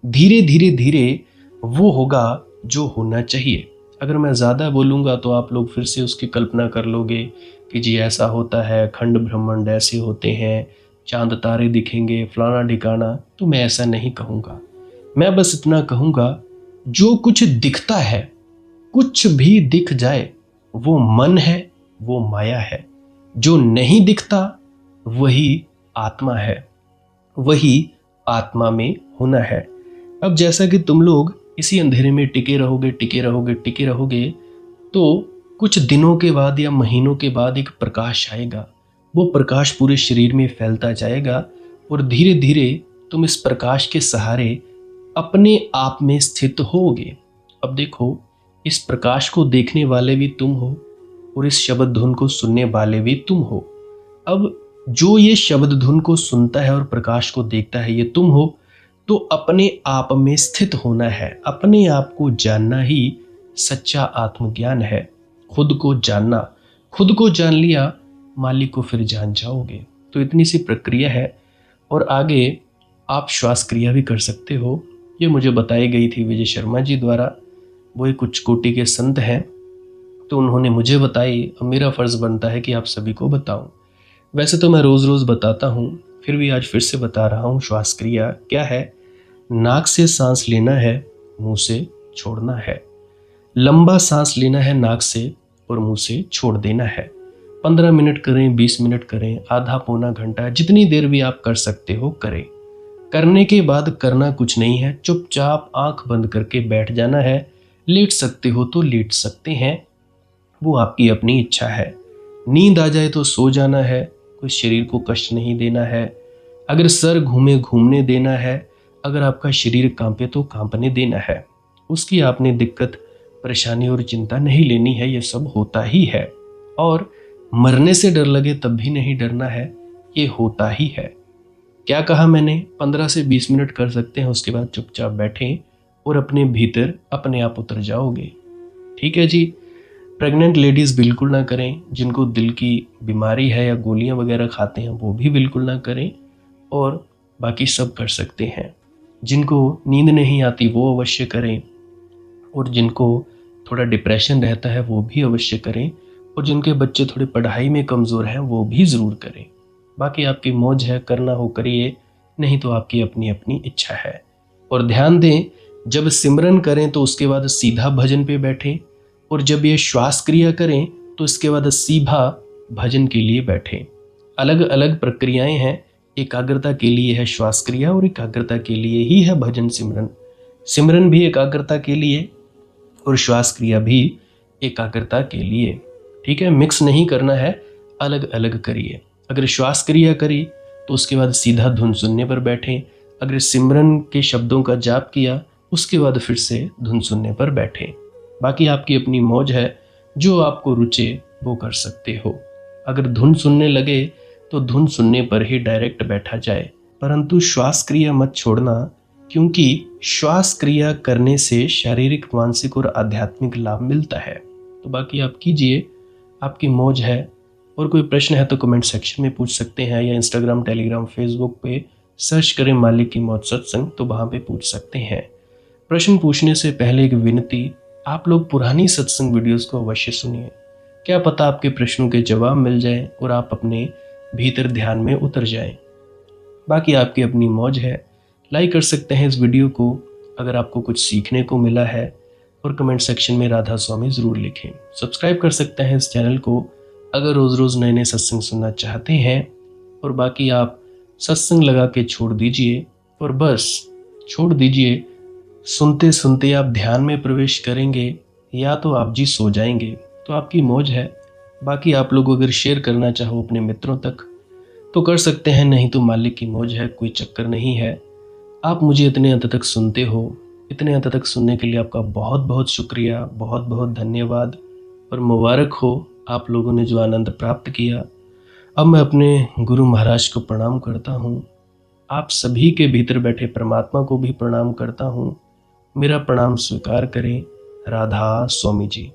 धीरे धीरे धीरे वो होगा जो होना चाहिए। अगर मैं ज़्यादा बोलूँगा तो आप लोग फिर से उसकी कल्पना कर लोगे कि जी ऐसा होता है, खंड ब्रह्मांड ऐसे होते हैं, चांद तारे दिखेंगे, फलाना ढिकाना। तो मैं ऐसा नहीं कहूँगा। मैं बस इतना कहूँगा, जो कुछ दिखता है, कुछ भी दिख जाए, वो मन है, वो माया है। जो नहीं दिखता वही आत्मा है, वही आत्मा में होना है। अब जैसा कि तुम लोग इसी अंधेरे में टिके रहोगे, टिके रहोगे, टिके रहोगे, तो कुछ दिनों के बाद या महीनों के बाद एक प्रकाश आएगा। वो प्रकाश पूरे शरीर में फैलता जाएगा और धीरे धीरे तुम इस प्रकाश के सहारे अपने आप में स्थित होगे। अब देखो, इस प्रकाश को देखने वाले भी तुम हो और इस शब्द धुन को सुनने वाले भी तुम हो। अब जो ये शब्द धुन को सुनता है और प्रकाश को देखता है, ये तुम हो। तो अपने आप में स्थित होना है, अपने आप को जानना ही सच्चा आत्मज्ञान है। खुद को जानना, खुद को जान लिया, मालिक को फिर जान जाओगे। तो इतनी सी प्रक्रिया है। और आगे आप श्वास क्रिया भी कर सकते हो। ये मुझे बताई गई थी विजय शर्मा जी द्वारा। वो एक उच्च कोटि के संत हैं, तो उन्होंने मुझे बताई। अब मेरा फर्ज बनता है कि आप सभी को बताऊं। वैसे तो मैं रोज रोज बताता हूं, फिर भी आज फिर से बता रहा हूं। श्वास क्रिया क्या है? नाक से सांस लेना है, मुंह से छोड़ना है। लंबा सांस लेना है नाक से और मुंह से छोड़ देना है। 15 मिनट करें, 20 मिनट करें, आधा पौना घंटा, जितनी देर भी आप कर सकते हो करें। करने के बाद करना कुछ नहीं है, चुपचाप आंख बंद करके बैठ जाना है। लेट सकते हो तो लेट सकते हैं, वो आपकी अपनी इच्छा है। नींद आ जाए तो सो जाना है, कोई शरीर को कष्ट नहीं देना है। अगर सर घूमे घूमने देना है, अगर आपका शरीर कांपे तो कांपने देना है। उसकी आपने दिक्कत, परेशानी और चिंता नहीं लेनी है, ये सब होता ही है। और मरने से डर लगे तब भी नहीं डरना है, ये होता ही है। क्या कहा मैंने? 15 से 20 मिनट कर सकते हैं, उसके बाद चुपचाप बैठें और अपने भीतर अपने आप उतर जाओगे। ठीक है जी। प्रेग्नेंट लेडीज़ बिल्कुल ना करें, जिनको दिल की बीमारी है या गोलियां वगैरह खाते हैं वो भी बिल्कुल ना करें, और बाकी सब कर सकते हैं। जिनको नींद नहीं आती वो अवश्य करें, और जिनको थोड़ा डिप्रेशन रहता है वो भी अवश्य करें, और जिनके बच्चे थोड़ी पढ़ाई में कमज़ोर हैं वो भी ज़रूर करें। बाकी आपकी मौज है, करना हो करिए, नहीं तो आपकी अपनी अपनी इच्छा है। और ध्यान दें, जब सिमरन करें तो उसके बाद सीधा भजन पे बैठें, और जब ये श्वास क्रिया करें तो इसके बाद सीधा भजन के लिए बैठें। अलग अलग प्रक्रियाएं हैं। एकाग्रता के लिए है श्वास क्रिया और एकाग्रता के लिए ही है भजन सिमरन। सिमरन भी एकाग्रता के लिए और श्वास क्रिया भी एकाग्रता के लिए। ठीक है, मिक्स नहीं करना है, अलग अलग करिए। अगर श्वास क्रिया करी तो उसके बाद सीधा धुन सुनने पर बैठें। अगर सिमरन के शब्दों का जाप किया उसके बाद फिर से धुन सुनने पर बैठें। बाकी आपकी अपनी मौज है, जो आपको रुचे वो कर सकते हो। अगर धुन सुनने लगे तो धुन सुनने पर ही डायरेक्ट बैठा जाए, परंतु श्वास क्रिया मत छोड़ना, क्योंकि श्वास क्रिया करने से शारीरिक, मानसिक और आध्यात्मिक लाभ मिलता है। तो बाकी आप कीजिए, आपकी मौज है। और कोई प्रश्न है तो कमेंट सेक्शन में पूछ सकते हैं, या इंस्टाग्राम, टेलीग्राम, फेसबुक पे सर्च करें मालिक की मौज सत्संग, तो वहाँ पे पूछ सकते हैं। प्रश्न पूछने से पहले एक विनती, आप लोग पुरानी सत्संग वीडियोस को अवश्य सुनिए। क्या पता आपके प्रश्नों के जवाब मिल जाएं और आप अपने भीतर ध्यान में उतर जाएं। बाकी आपकी अपनी मौज है। लाइक कर सकते हैं इस वीडियो को अगर आपको कुछ सीखने को मिला है, और कमेंट सेक्शन में राधा स्वामी ज़रूर लिखें। सब्सक्राइब कर सकते हैं इस चैनल को अगर रोज़ रोज़ नए नए सत्संग सुनना चाहते हैं। और बाकी आप सत्संग लगा के छोड़ दीजिए, और बस छोड़ दीजिए। सुनते सुनते आप ध्यान में प्रवेश करेंगे या तो आप जी सो जाएंगे, तो आपकी मौज है। बाकी आप लोग अगर शेयर करना चाहो अपने मित्रों तक तो कर सकते हैं, नहीं तो मालिक की मौज है, कोई चक्कर नहीं है। आप मुझे इतने अंत तक सुनते हो, इतने अंत तक सुनने के लिए आपका बहुत बहुत शुक्रिया, बहुत बहुत धन्यवाद, और मुबारक हो आप लोगों ने जो आनंद प्राप्त किया। अब मैं अपने गुरु महाराज को प्रणाम करता हूँ, आप सभी के भीतर बैठे परमात्मा को भी प्रणाम करता हूँ। मेरा प्रणाम स्वीकार करें। राधा स्वामी जी।